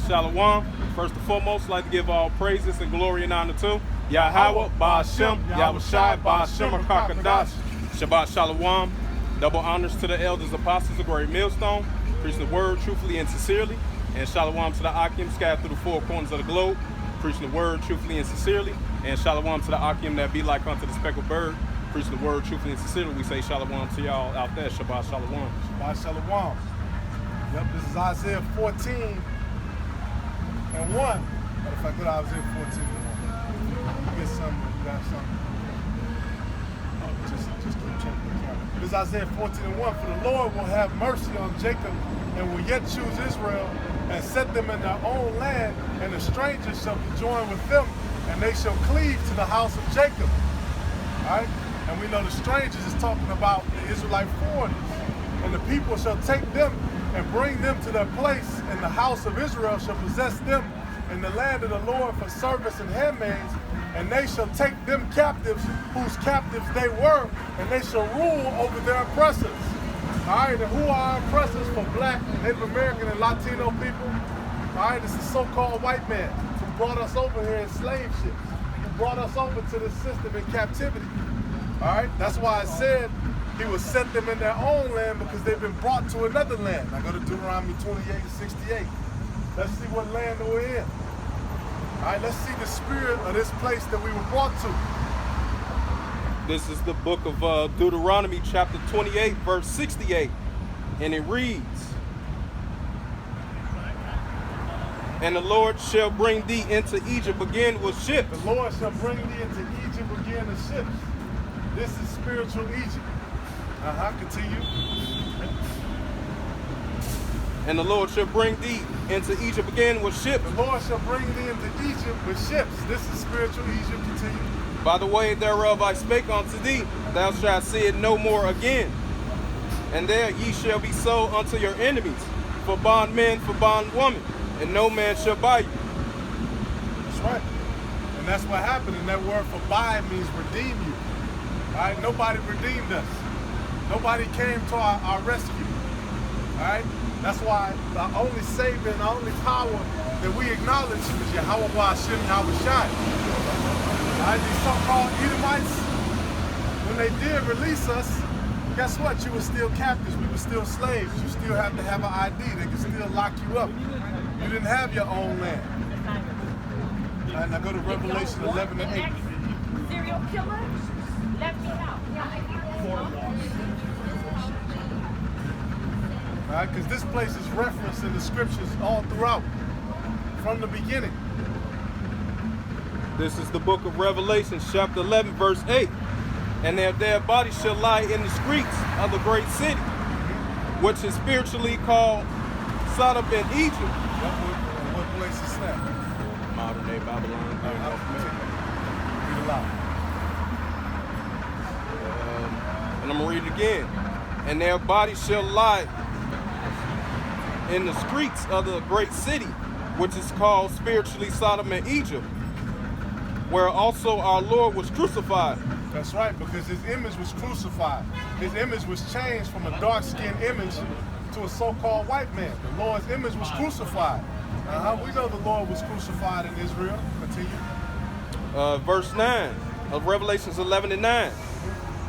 Shalom. First and foremost, I'd like to give all praises and glory and honor to Yahweh, Ba'ashem, Yahushai, Ba'ashem, Kakadash. Shabbat Shalom. Double honors to the elders, apostles of Great Millstone, preaching the word truthfully and sincerely. And Shalom to the Akim scattered through the four corners of the globe, preaching the word truthfully and sincerely. And Shalom to the Akim that be like unto the speckled bird, preaching the word truthfully and sincerely. We say Shalom to y'all out there. Shabbat Shalom. Shabbat Shalom. Yep, this is Isaiah 14 and 1. Matter of fact, go to Isaiah 14 and 1. Get something, you got something. Oh, just keep checking the camera. This is Isaiah 14 and 1. For the Lord will have mercy on Jacob and will yet choose Israel and set them in their own land, and the strangers shall be joined with them, and they shall cleave to the house of Jacob. All right? And we know the strangers is talking about the Israelite foreigners. And the people shall take them and bring them to their place, and the house of Israel shall possess them in the land of the Lord for service and handmaids, and they shall take them captives whose captives they were, and they shall rule over their oppressors. All right, and who are our oppressors for black, Native American, and Latino people? All right, it's the so-called white man who brought us over here in slave ships, who brought us over to this system in captivity. All right, that's why I said he will set them in their own land because they've been brought to another land. Now go to Deuteronomy 28 and 68. Let's see what land we're in. All right, let's see the spirit of this place that we were brought to. This is the book of Deuteronomy chapter 28, verse 68. And it reads, and the Lord shall bring thee into Egypt again with ships. The Lord shall bring thee into Egypt again with ships. This is spiritual Egypt. Continue. And the Lord shall bring thee into Egypt again with ships. The Lord shall bring thee into Egypt with ships. This is spiritual Egypt. Continue. By the way thereof I spake unto thee, thou shalt see it no more again. And there ye shall be sold unto your enemies, for bondmen, for bondwomen, and no man shall buy you. That's right. And that's what happened. And that word for buy means redeem you. All right, nobody redeemed us. Nobody came to our rescue. All right? That's why the only Savior and the only power that we acknowledge is Yahweh Ba'ashem Yahushai. All right, these so-called Edomites, when they did release us, guess what? You were still captives. We were still slaves. You still have to have an ID. They can still lock you up. You didn't have your own land. All right, now go to Revelation 11 and 8. Serial killer? Let me out. All right, because this place is referenced in the scriptures all throughout, from the beginning. This is the book of Revelation, chapter 11, verse 8. And their dead bodies shall lie in the streets of the great city, which is spiritually called Sodom and Egypt. What place is that? Modern day Babylon. Read aloud. And I'm going to read it again. And their bodies shall lie in the streets of the great city, which is called spiritually Sodom and Egypt, where also our Lord was crucified. That's right, because his image was crucified. His image was changed from a dark-skinned image to a so-called white man. The Lord's image was crucified. We know the Lord was crucified in Israel. Continue. Verse 9 of Revelations 11 and 9.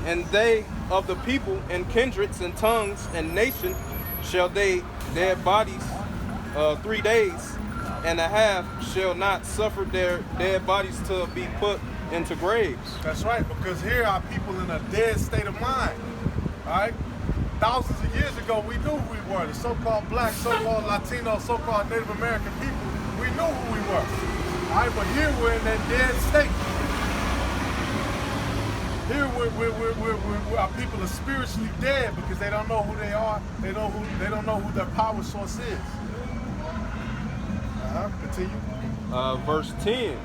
And they of the people and kindreds and tongues and nation shall they their bodies 3 days and a half shall not suffer their dead bodies to be put into graves. That's right, because here are people in a dead state of mind. All right? Thousands of years ago, we knew who we were. The so-called black, so-called Latino, so-called Native American people, we knew who we were. All right, but here we're in that dead state. Here our people are spiritually dead because they don't know who they are. They don't know who their power source is. Continue. Verse 10.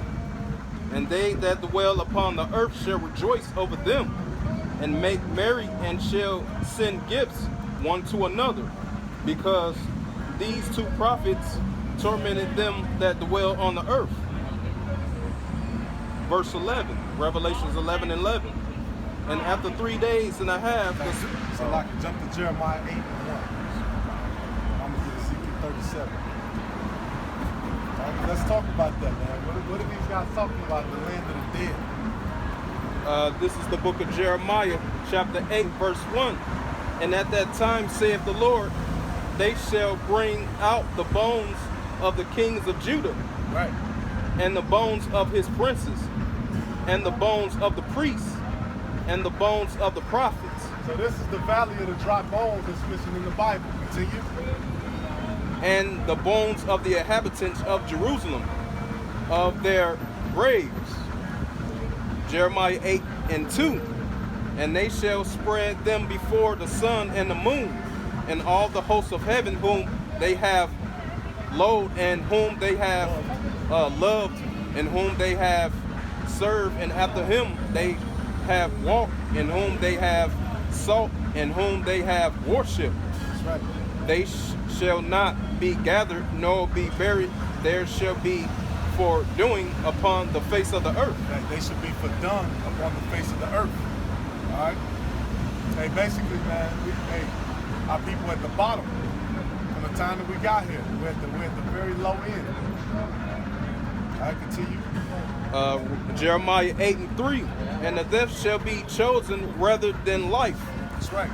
And they that dwell upon the earth shall rejoice over them, and make merry, and shall send gifts one to another, because these two prophets tormented them that dwell on the earth. Verse 11, Revelations 11 and 11. And after 3 days and a half... So I can jump to Jeremiah 8 and 1. I'm going to get Ezekiel 37. Let's talk about that, man. What are these guys talking about? The land of the dead. This is the book of Jeremiah, chapter 8, verse 1. And at that time, saith the Lord, they shall bring out the bones of the kings of Judah, Right. and the bones of his princes, and the bones of the priests, and the bones of the prophets, So this is the valley of the dry bones that's mentioned in the Bible. Continue. and the bones of the inhabitants of Jerusalem, of their graves. Jeremiah 8 and 2. And they shall spread them before the sun and the moon, and all the hosts of heaven whom they have loathed, and whom they have loved, and whom they have served, and after him they have walked, and whom they have sought, and whom they have worshipped. That's right. They shall not be gathered, nor be buried. There shall be for doing upon the face of the earth. That they should be for dung upon the face of the earth. All right. Hey, basically, man, our people at the bottom from the time that we got here. We're at the very low end. All right, continue. Jeremiah 8 and 3. And the death shall be chosen rather than life. That's right.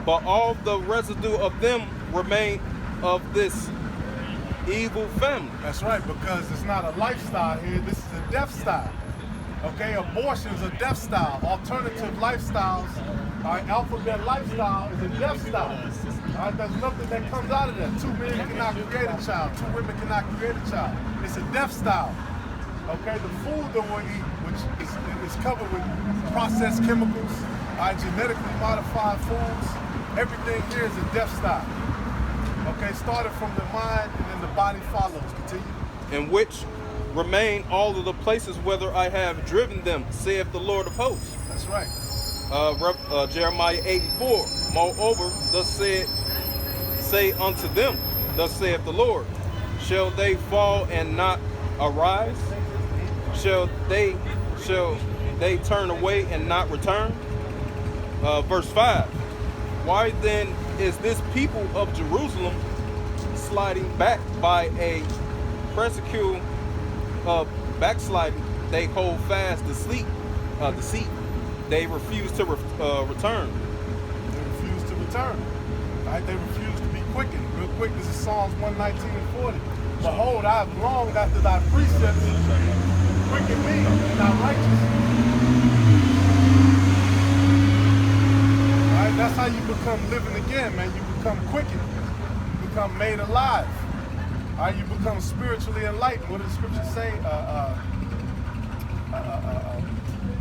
But all the residue of them remain of this evil family. That's right, because it's not a lifestyle here. This is a death style. Okay, abortion's a death style. Alternative lifestyles, all right, alphabet lifestyle is a death style. All right, there's nothing that comes out of that. 2 men cannot create a child. 2 women cannot create a child. It's a death style. Okay, the food that we eat, which is covered with processed chemicals, all right, genetically modified foods, everything here is a death style. Okay, started from the mind and then the body follows. Continue. In which remain all of the places whither I have driven them, saith the Lord of hosts. That's right. Jeremiah 8 and 4. Moreover, thus say unto them, thus saith the Lord, shall they fall and not arise? Shall they turn away and not return? Verse 5. Why then is this people of Jerusalem sliding back by a persecution of backsliding? They hold fast deceit. They refuse to return. They refuse to return. Right? They refuse to be quickened. Real quick, this is Psalms 119 and 40. Behold, I have longed after thy precepts. Quicken me in thy righteousness. Right? That's how you become living again, man. You become quickened. You become made alive. All right? You become spiritually enlightened. What does the scripture say?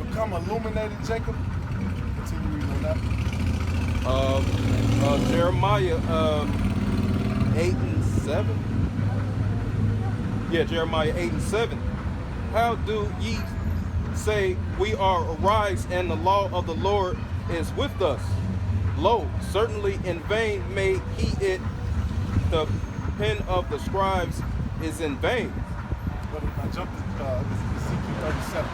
Become illuminated, Jacob. Continue reading on that. Jeremiah 8 and 7. Yeah, Jeremiah 8 and 7. How do ye say we are arise, and the law of the Lord is with us? Lo, certainly in vain made he it. The pen of the scribes is in vain. But I jumped to Ezekiel 37.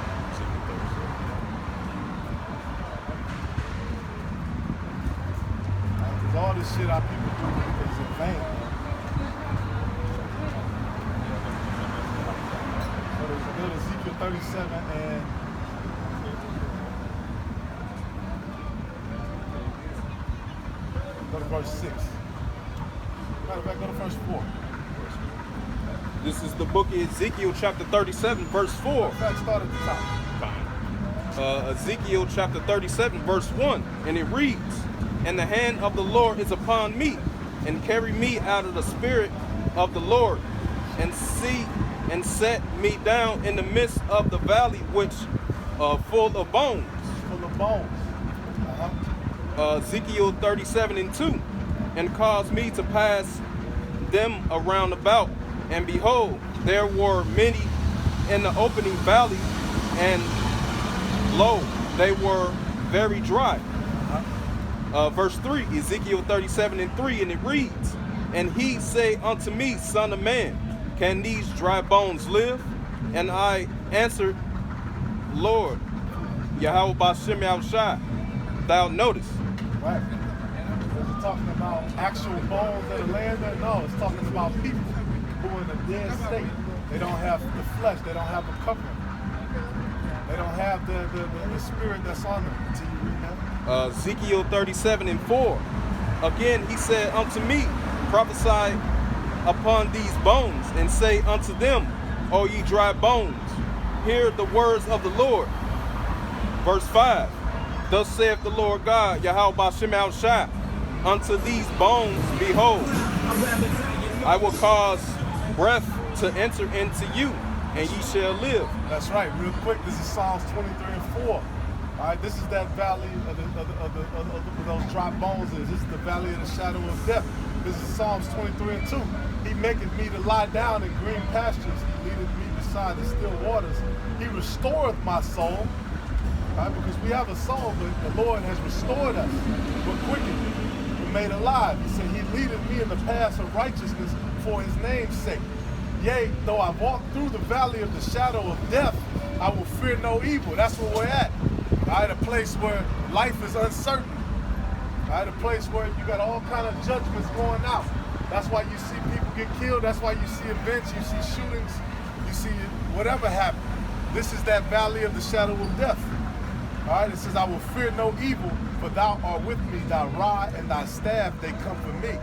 Because all this shit our people do is in vain. Go to Ezekiel 37 and go to verse 6. Matter of fact, go to verse 4. This is the book of Ezekiel chapter 37 verse 4. In fact, start at the top. Ezekiel chapter 37 verse 1, and it reads, and the hand of the Lord is upon me, and carry me out of the spirit of the Lord, and set me down in the midst of the valley which full of bones. Full of bones. Ezekiel 37 and 2, and caused me to pass them around about, and behold, there were many in the opening valley, and lo, they were very dry. Verse 3, Ezekiel 37 and 3, and it reads, and he say unto me, son of man, can these dry bones live? And I answered, Lord, Yahweh Ba'Shem Yahushai, thou knowest. Right. Is it talking about actual bones that are laying there? No, it's talking about people who are in a dead state. They don't have the flesh. They don't have a covering. They don't have the spirit that's on them. Until you read that. Ezekiel 37:4. Again, he said unto me, prophesy upon these bones, and say unto them, O ye dry bones, hear the words of the Lord. Verse 5. Thus saith the Lord God, Yahweh Ba'Shem Al Shai, unto these bones, behold, I will cause breath to enter into you, and ye shall live. That's right. Real quick, this is Psalms 23:4. All right, this is that valley of those dry bones. This is the valley of the shadow of death. This is Psalms 23:2. He maketh me to lie down in green pastures. He leadeth me beside the still waters. He restoreth my soul. Right? Because we have a soul, but the Lord has restored us. We're quickened. We're made alive. He said, He leadeth me in the paths of righteousness for His name's sake. Yea, though I walk through the valley of the shadow of death, I will fear no evil. That's where we're at. Right? A place where life is uncertain. Right? A place where you got all kind of judgments going out. That's why you see people get killed. That's why you see events. You see shootings. You see whatever happen. This is that valley of the shadow of death. All right, it says, I will fear no evil, for thou art with me, thy rod and thy staff, they comfort me.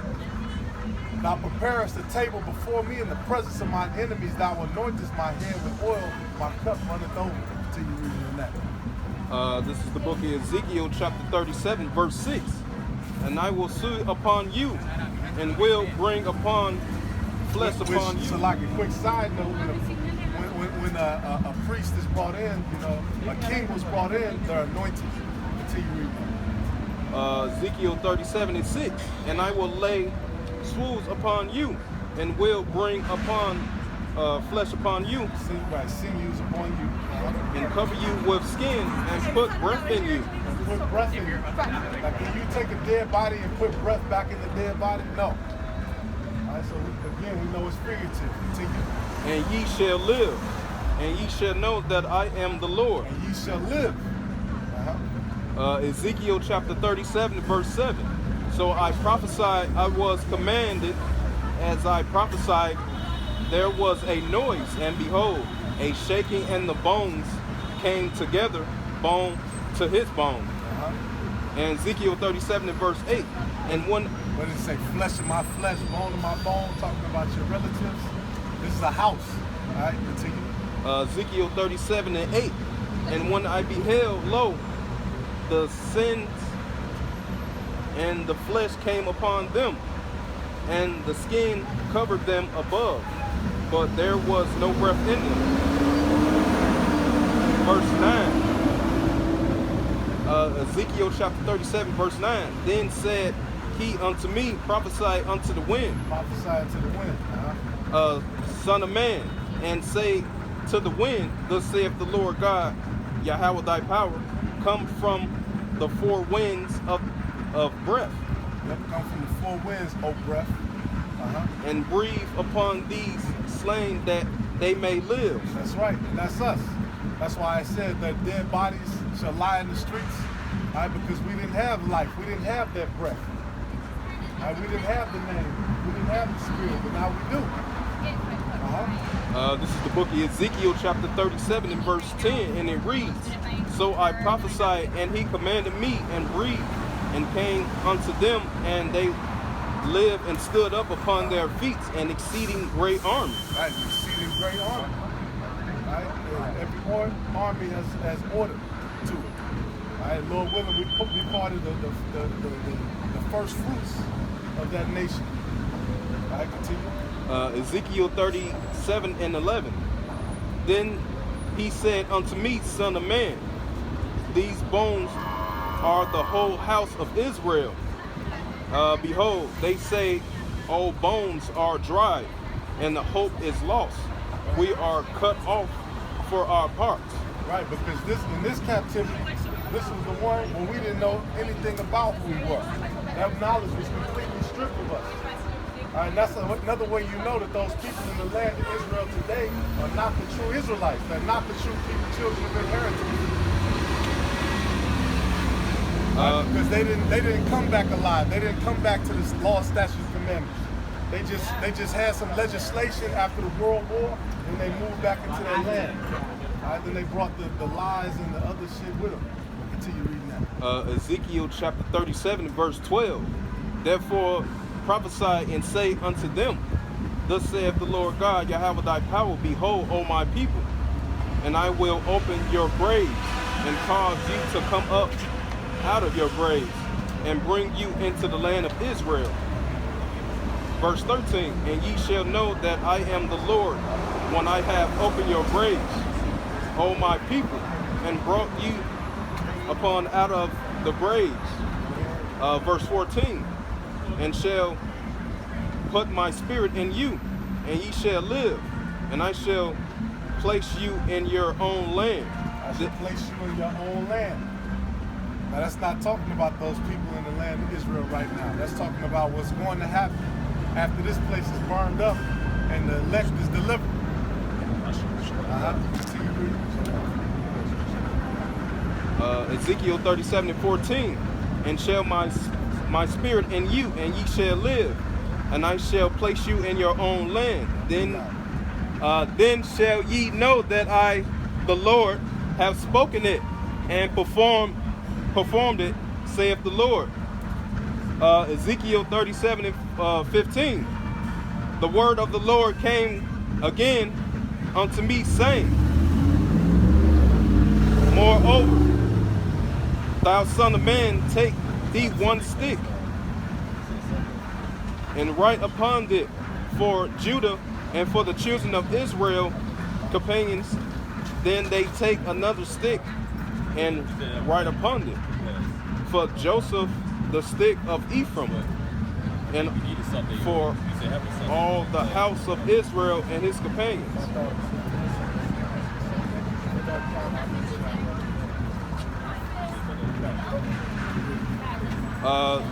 Thou preparest a table before me in the presence of mine enemies, thou anointest my head with oil, my cup runneth over. Continue reading in that. This is the book of Ezekiel, chapter 37, verse 6. And I will sue upon you, and will bring upon flesh upon you. So like a quick side note, when a priest is brought in, you know, a king was brought in, they're anointed. Until you read Ezekiel 37:6. And I will lay swools upon you, and will bring upon flesh upon you. Sinews upon you. And cover you with skin, and put breath in you. And put breath in you. Like, can you take a dead body and put breath back in the dead body? No. All right, so again, we know it's figurative. Continue. And ye shall live, and ye shall know that I am the Lord. And ye shall live. Ezekiel chapter 37, verse 7. So I prophesied, I was commanded, as I prophesied, there was a noise, and behold, a shaking, and the bones came together, bone to his bone. And Ezekiel 37 and verse 8. And when what did it say? Flesh of my flesh, bone of my bone, talking about your relatives. This is a house. All right, continue. Ezekiel 37 and 8. And when I beheld, lo, the sins and the flesh came upon them, and the skin covered them above, but there was no breath in them. Verse 9. Ezekiel chapter 37, verse 9. Then said he unto me, prophesy unto the wind. Prophesy unto the wind. Son of man, and say to the wind, thus saith the Lord God, Yahweh thy power, come from the four winds of breath. Yep, come from the four winds, O breath. And breathe upon these slain that they may live. That's right, that's us. That's why I said that dead bodies shall lie in the streets, right? Because we didn't have life, we didn't have that breath. Right? We didn't have the name, we didn't have the spirit, but now we do. This is the book of Ezekiel chapter 37 and verse 10, and it reads, So I prophesied, and he commanded me, and breathed, and came unto them, and they lived and stood up upon their feet, an exceeding great army. Right, exceeding great army. Right? Every army has order to it. Right? Lord willing, we be part of the first fruits of that nation. Right, continue. Ezekiel 37 and 11. Then he said unto me, Son of man, these bones are the whole house of Israel. Behold, they say, all bones are dry, and the hope is lost. We are cut off for our parts. Right, because in this captivity, this was the one when we didn't know anything about who we were. That knowledge was completely stripped of us. All right, and that's another way you know that those people in the land of Israel today are not the true Israelites. They're not the true people, children of inheritance. Because they didn't come back alive. They didn't come back to the law, statutes, commandments. They just had some legislation after the World War, and they moved back into their land. All right, then they brought the lies and the other shit with them. Continue reading that. Ezekiel chapter 37 verse 12. Therefore prophesy and say unto them, thus saith the Lord God, Yahweh thy power, behold, O my people, and I will open your graves and cause you to come up out of your graves and bring you into the land of Israel. Verse 13, and ye shall know that I am the Lord when I have opened your graves, O my people, and brought you upon out of the graves. Verse 14, and shall put my spirit in you, and ye shall live, and I shall place you in your own land. I shall place you in your own land. Now that's not talking about those people in the land of Israel right now. That's talking about what's going to happen after this place is burned up and the elect is delivered. Continue reading. Ezekiel 37 and 14, and shall my spirit in you, and ye shall live, and I shall place you in your own land. Then shall ye know that I, the Lord, have spoken it and performed it, saith the Lord. Ezekiel 37 and 15. The word of the Lord came again unto me, saying, moreover, thou son of man, take thee one stick, and write upon it for Judah and for the children of Israel companions. Then they take another stick and write upon it for Joseph the stick of Ephraim, and for all the house of Israel and his companions.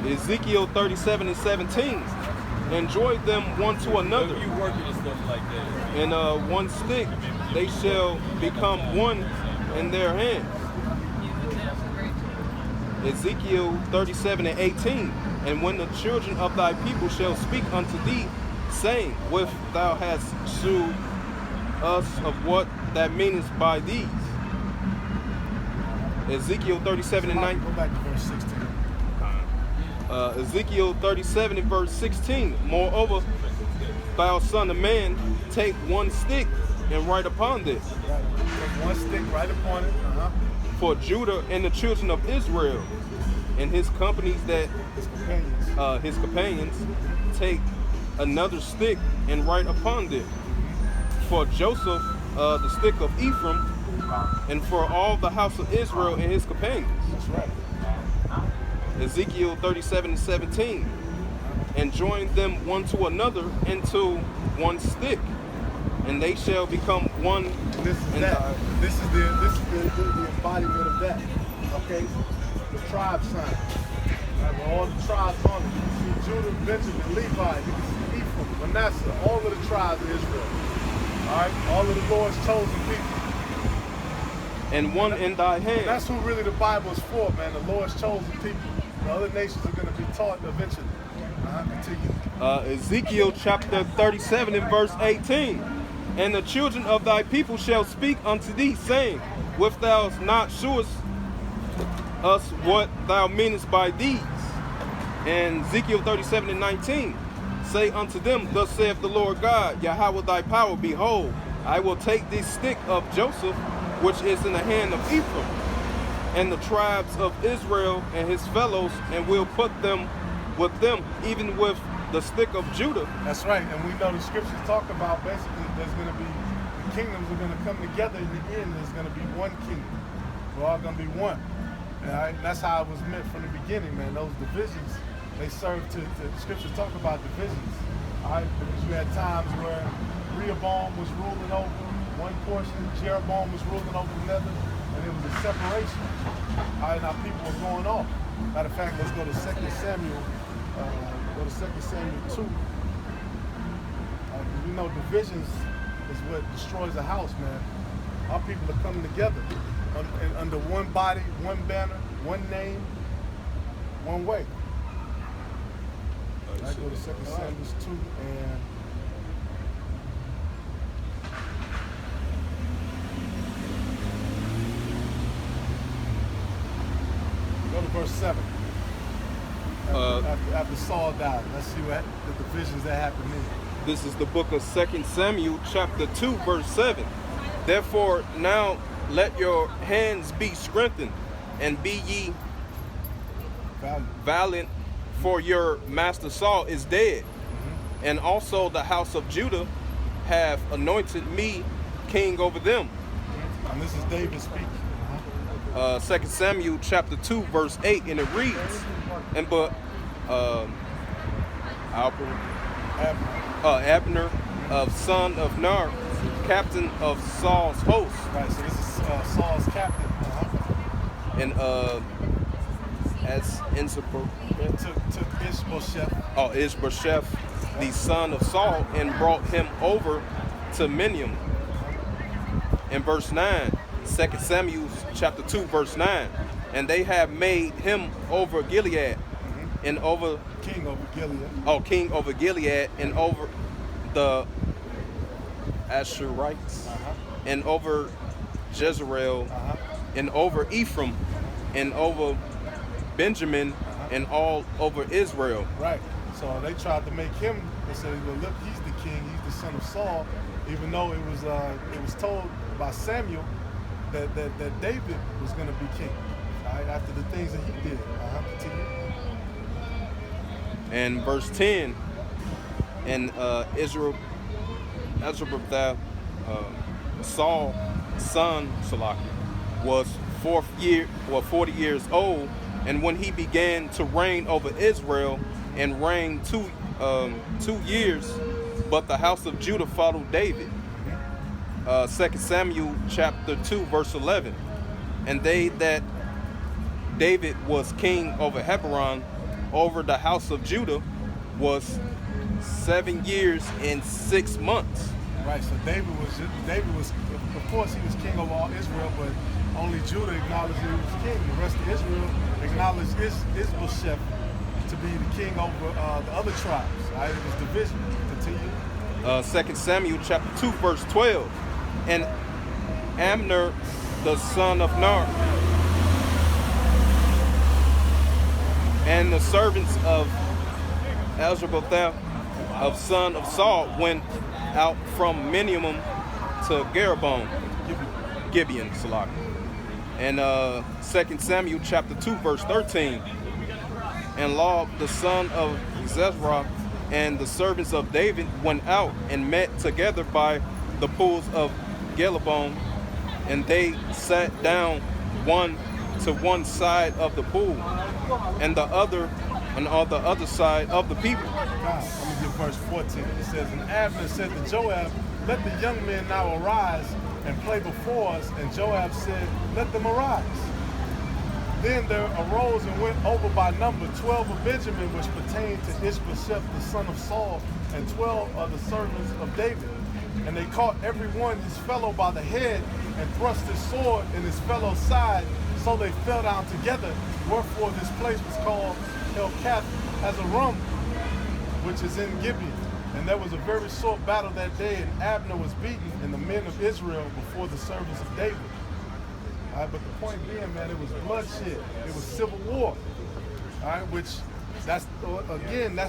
Ezekiel 37 and 17. Enjoy them one to another. You working and stuff like that. And one stick they shall become one in their hands. Ezekiel 37 and 18. And when the children of thy people shall speak unto thee, saying, what thou hast shewed us of what that meaneth by these. Ezekiel 37 and 19. Go back to verse 16. Ezekiel 37 and verse 16. Moreover, thou son of man, take one stick and write upon this. Take one stick, write upon it. For Judah and the children of Israel and his companies that his companions take another stick and write upon it. For Joseph the stick of Ephraim, and for all the house of Israel and his companions. That's right. Ezekiel 37 and 17. And join them one to another into one stick, and they shall become one. This is that. This is the embodiment of that. Okay? The tribe sign. Right, with all the tribes on it. You can see Judah, Benjamin, Levi, you can see Ephraim, Manasseh, all of the tribes of Israel. Alright? All of the Lord's chosen people. And one in thy hand. And that's who really the Bible is for, man. The Lord's chosen people. The other nations are going to be taught eventually. Continue. Ezekiel chapter 37 and verse 18. And the children of thy people shall speak unto thee, saying, wilt thou not shewest us what thou meanest by these? And Ezekiel 37 and 19. Say unto them, thus saith the Lord God, Yahweh thy power, behold, I will take this stick of Joseph, which is in the hand of Ephraim, and the tribes of Israel and his fellows, and will put them with them, even with the stick of Judah. That's right, and we know the scriptures talk about basically there's going to be, the kingdoms are going to come together in the end. There's going to be one kingdom. We're all going to be one. All right? And that's how it was meant from the beginning, man. Those divisions, they serve to the scriptures talk about divisions. All right, because you had times where Rehoboam was ruling over one portion, Jeroboam was ruling over another, and it was a separation. All right, now people were going off. Matter of fact, let's go to 2 Samuel. Go to 2 Samuel 2. You know, divisions is what destroys a house, man. Our people are coming together under one body, one banner, one name, one way. I go to 2 Samuel 2 and go to verse 7. After Saul died, let's see what the divisions that happened then. This is the book of 2 Samuel chapter 2 verse 7. Therefore now let your hands be strengthened, and be ye valiant, for your master Saul is dead. And also the house of Judah have anointed me king over them. And this is David speaking. 2 Samuel chapter 2 verse 8, and it reads, and but Abner of son of Ner, captain of Saul's host. Right, so this is Saul's captain. And as Took Ishbosheth. Ishbosheth, the son of Saul, and brought him over to Miniam. In verse 9, 2 Samuel chapter 2 verse 9, and they have made him over Gilead, and over King over Gilead. King over Gilead, and over the Asherites, and over Jezreel, and over Ephraim, and over Benjamin, and all over Israel. Right. So they tried to make him. They said, "Well, look, he's the king. He's the son of Saul." Even though it was told by Samuel that David was going to be king. Right, after the things that he did. Continue. And verse 10, and Ezra, Saul, son Salaki, was 40 years old, and when he began to reign over Israel, and reigned 2 years, but the house of Judah followed David. 2 Samuel chapter 2 verse 11, and they that David was king over Hebron, over the house of Judah, was 7 years and 6 months. Right. So David was, of course, he was king over all Israel, but only Judah acknowledged he was king. The rest of Israel acknowledged Ishbosheth to be the king over the other tribes. Right? It was division. Continue. 2 Samuel chapter 2 verse 12, and Abner the son of Ner, and the servants of Azrabotheth of son of Saul went out from Miniam to Gibeon, Salaki. And 2 Samuel chapter 2 verse 13, and Lob the son of Zezrah and the servants of David went out and met together by the pools of Gelabon, and they sat down one to one side of the pool, and the other on the other side of the people. God, let me get verse 14. It says, and Abner said to Joab, let the young men now arise and play before us. And Joab said, let them arise. Then there arose and went over by number 12 of Benjamin, which pertained to Ishbosheth the son of Saul, and 12 of the servants of David. And they caught every one his fellow by the head, and thrust his sword in his fellow's side, so they fell down together. Wherefore this place was called Helkath Hazarum, which is in Gibeon. And there was a very sore battle that day, and Abner was beaten, and the men of Israel before the servants of David. All right, but the point being, man, it was bloodshed. It was civil war. All right, which that's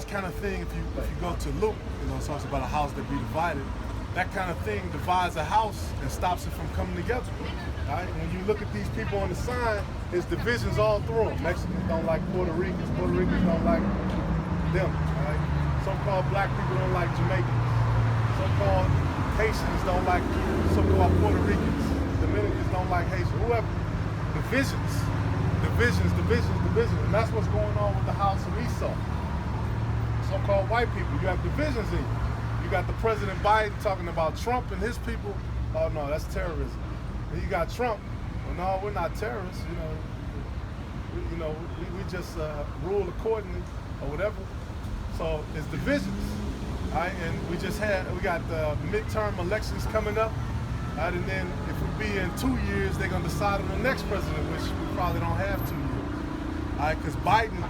kind of thing. If you go to Luke, it talks about a house that be divided. That kind of thing divides a house and stops it from coming together. All right, when you look at these people on the sign, there's divisions all through them. Mexicans don't like Puerto Ricans. Puerto Ricans don't like them. All right, so-called black people don't like Jamaicans. So-called Haitians don't like so-called Puerto Ricans. Dominicans don't like Haitians. Whoever. Divisions. And that's what's going on with the house of Esau. So-called white people. You have divisions in you. You got the President Biden talking about Trump and his people. Oh no, that's terrorism. And you got Trump. Well, no, we're not terrorists. We just rule accordingly or whatever. So it's divisions. All right, and we got the midterm elections coming up. All right, and then if we be in 2 years, they're gonna decide on the next president, which we probably don't have 2 years. All right, because Biden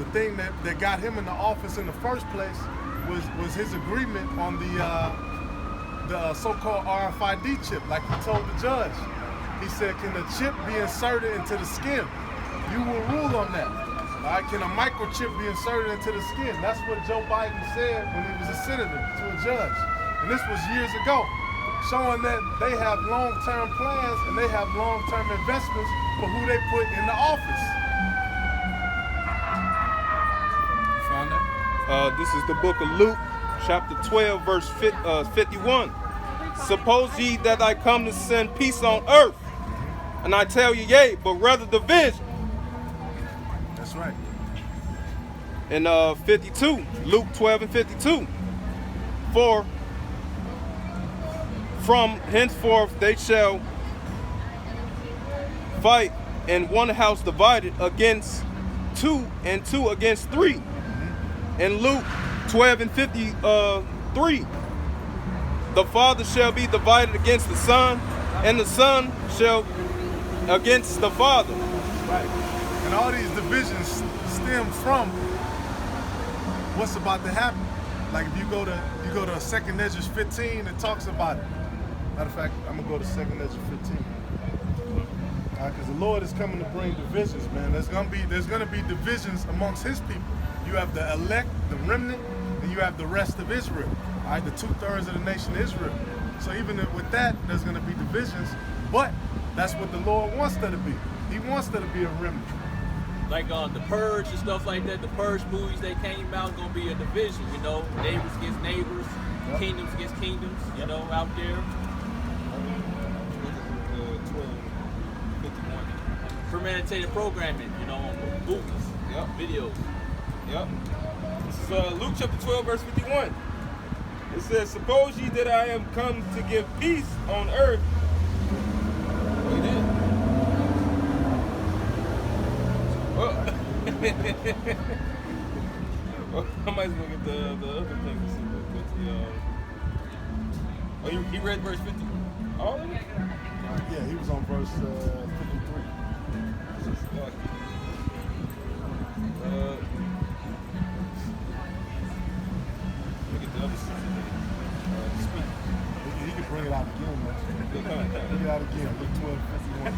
the thing that got him in the office in the first place was his agreement on the so-called RFID chip, like he told the judge. He said, can the chip be inserted into the skin? You will rule on that. All right, can a microchip be inserted into the skin? That's what Joe Biden said when he was a senator to a judge. And this was years ago, showing that they have long-term plans and they have long-term investments for who they put in the office. Found that? This is the book of Luke, chapter 12, verse 51. Suppose ye that I come to send peace on earth, and I tell you, yea, but rather division. That's right. In 52, Luke 12 and 52. For from henceforth they shall fight in one house divided against two, and two against three. In Luke 12 and 53, the father shall be divided against the son, and the son shall against the father. Right. And all these divisions stem from what's about to happen. Like if you go to 2nd Ezra 15, it talks about it. Matter of fact, I'm gonna go to 2nd Ezra 15. Because the Lord is coming to bring divisions, man. There's gonna be divisions amongst His people. You have the elect, the remnant, and you have the rest of Israel. All right, the 2/3 of the nation of Israel. So even with that, there's gonna be divisions. But that's what the Lord wants there to be. He wants there to be a remnant. Like the Purge and stuff like that, the Purge movies that came out, gonna be a division, you know, neighbors against neighbors, Yep. kingdoms against kingdoms, you know, out there. 12:51. Premeditated programming, you know, movies, Yep. videos. Yep. This is Luke chapter 12, verse 51. It says, suppose ye that I am come to give peace on earth. Oh, he did. Well, well, I might as well get the other thing to see what the, He read verse 50. all of it? Yeah, he was on verse 53. Look at the other speak. He can bring it out again, man. Bring it out again. Luke 12:51.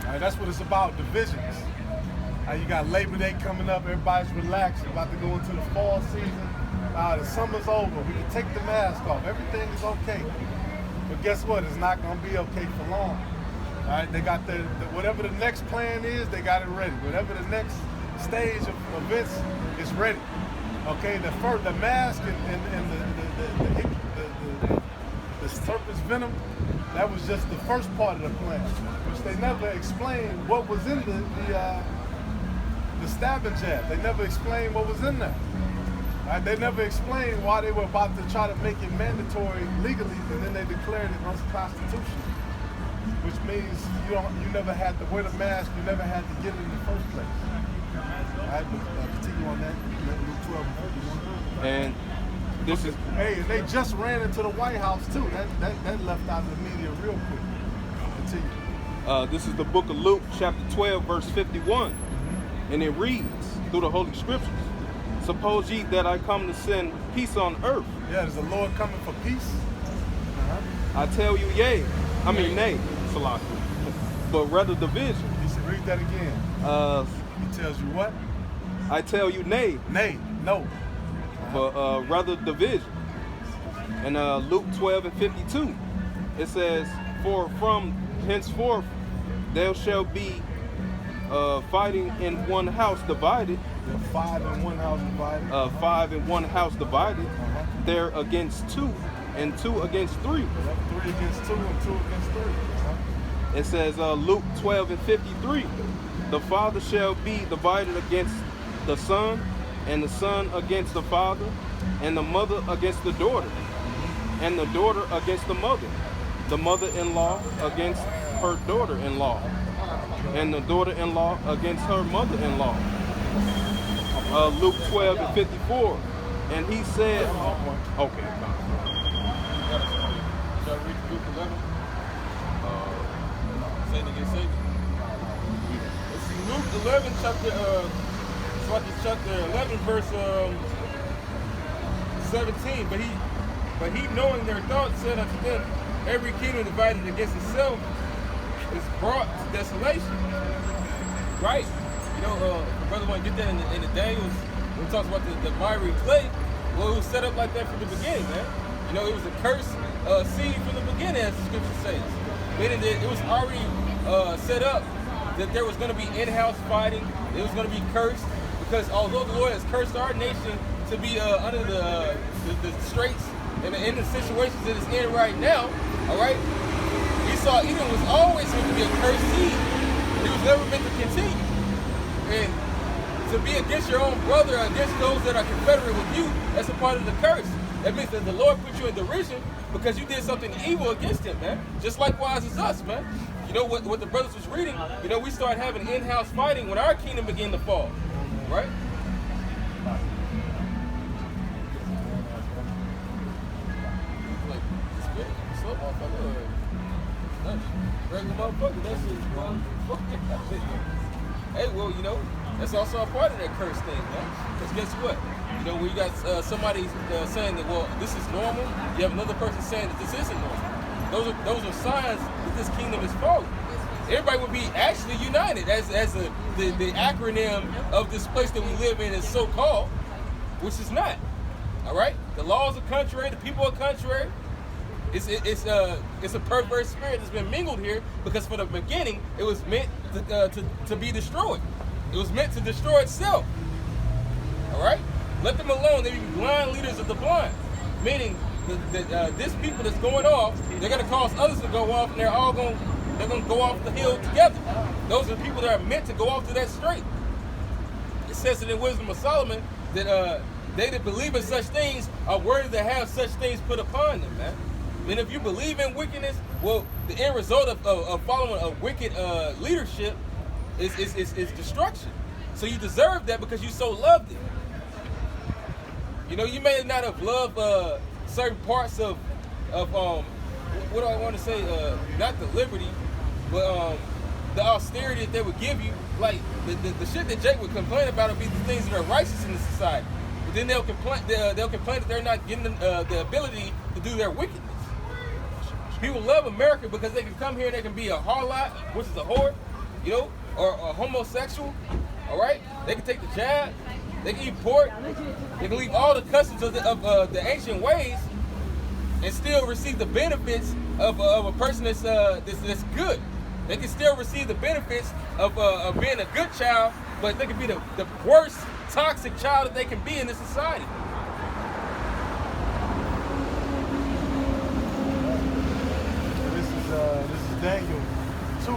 All right, that's what it's about, divisions. You got Labor Day coming up, everybody's relaxed, about to go into the fall season. The summer's over, we can take the mask off, everything is okay. But guess what, it's not gonna be okay for long. All right, they got the whatever the next plan is, they got it ready. Whatever the next stage of events is ready. Okay, the mask and the serpent's venom, that was just the first part of the plan, which they never explained what was in the stabbing jab. They never explained what was in there. Right? They never explained why they were about to try to make it mandatory legally, and then they declared it unconstitutional, which means you never had to wear the mask, you never had to get it in the first place. All right, but continue on that. Luke 12 and 51. And this is Hey, and they just ran into the White House too. That left out of the media real quick. Continue. this is the book of Luke, chapter 12, verse 51. And it reads through the Holy Scriptures, suppose ye that I come to send peace on earth. Yeah, is the Lord coming for peace? I tell you, yea. I mean, nay, Salaki. But rather division. He said, read that again. He tells you what? I tell you, nay, Nay, no. but rather division. In Luke 12 and 52, it says, for from henceforth there shall be fighting in one house divided. There are 5 in one house divided. 5 in one house divided. There against 2, and 2 against 3. 3 against 2 and 2 against 3. It says Luke 12 and 53, the father shall be divided against the son, and the son against the father, and the mother against the daughter, and the daughter against the mother-in-law against her daughter-in-law, and the daughter-in-law against her mother-in-law. Luke 12 and 54, and he said, okay, Satan against Satan. 11, chapter 11, verse 17. But he knowing their thoughts said unto them, every kingdom divided against itself is brought to desolation. Right? You know, brother want to get that in the Daniels when he talks about the miry clay. Well, it was set up like that from the beginning, man. You know, it was a curse seed from the beginning, as the scripture says. Meaning that it was already set up that there was going to be in-house fighting. It was going to be cursed because although the Lord has cursed our nation to be under the straits and in the situations that it's in right now, all right, Esau Edom was always meant to be a cursed seed. It was never meant to continue. And to be against your own brother, against those that are confederate with you, that's a part of the curse. That means that the Lord put you in derision because you did something evil against him, man. Just likewise as us, man. You know what the brothers was reading, you know, we started having in-house fighting when our kingdom began to fall, right? Like, it's good. Slow motherfucker. Regular motherfucker, that shit's hey, well, you know, that's also a part of that curse thing, man. Because guess what? You know, when you got somebody saying that, well, this is normal, you have another person saying that this isn't normal. Those are signs that this kingdom is falling. Everybody would be actually united as the acronym of this place that we live in is so called, which is not. All right, the laws are contrary, the people are contrary. It's a perverse spirit that's been mingled here because from the beginning it was meant to be destroyed. It was meant to destroy itself. All right, let them alone. They be blind leaders of the blind, meaning that this people that's going off, they're gonna cause others to go off, and they're gonna go off the hill together. Those are people that are meant to go off to that strait. It says in the Wisdom of Solomon that they that believe in such things are worthy to have such things put upon them, man. And if you believe in wickedness, well, the end result of following a wicked leadership is destruction. So you deserve that because you so loved it. You know, you may not have loved certain parts of what do I want to say? Not the liberty, but the austerity that they would give you. Like the shit that Jake would complain about would be the things that are righteous in the society. But then they'll complain that they're not getting the ability to do their wickedness. People love America because they can come here and they can be a harlot, which is a whore, you know, or a homosexual, all right? They can take the jab, they can eat pork, they can leave all the customs of the ancient ways and still receive the benefits of a person that's good. They can still receive the benefits of being a good child, but they can be the worst toxic child that they can be in this society. This is Daniel 2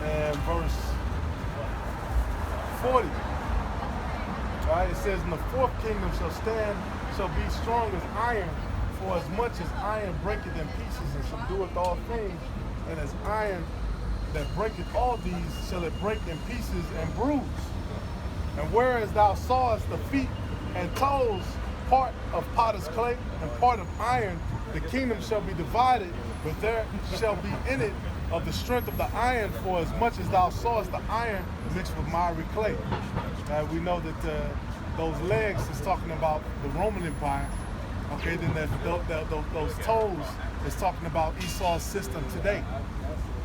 and verse 40. Right? It says, "And the fourth kingdom shall be strong as iron, for as much as iron breaketh in pieces and subdueth all things, and as iron that breaketh all these shall it break in pieces and bruise. And whereas thou sawest the feet and toes, part of potter's clay and part of iron, the kingdom shall be divided, but there shall be in it of the strength of the iron, for as much as thou sawest the iron mixed with miry clay." We know that those legs is talking about the Roman Empire. Okay, then those toes is talking about Esau's system today.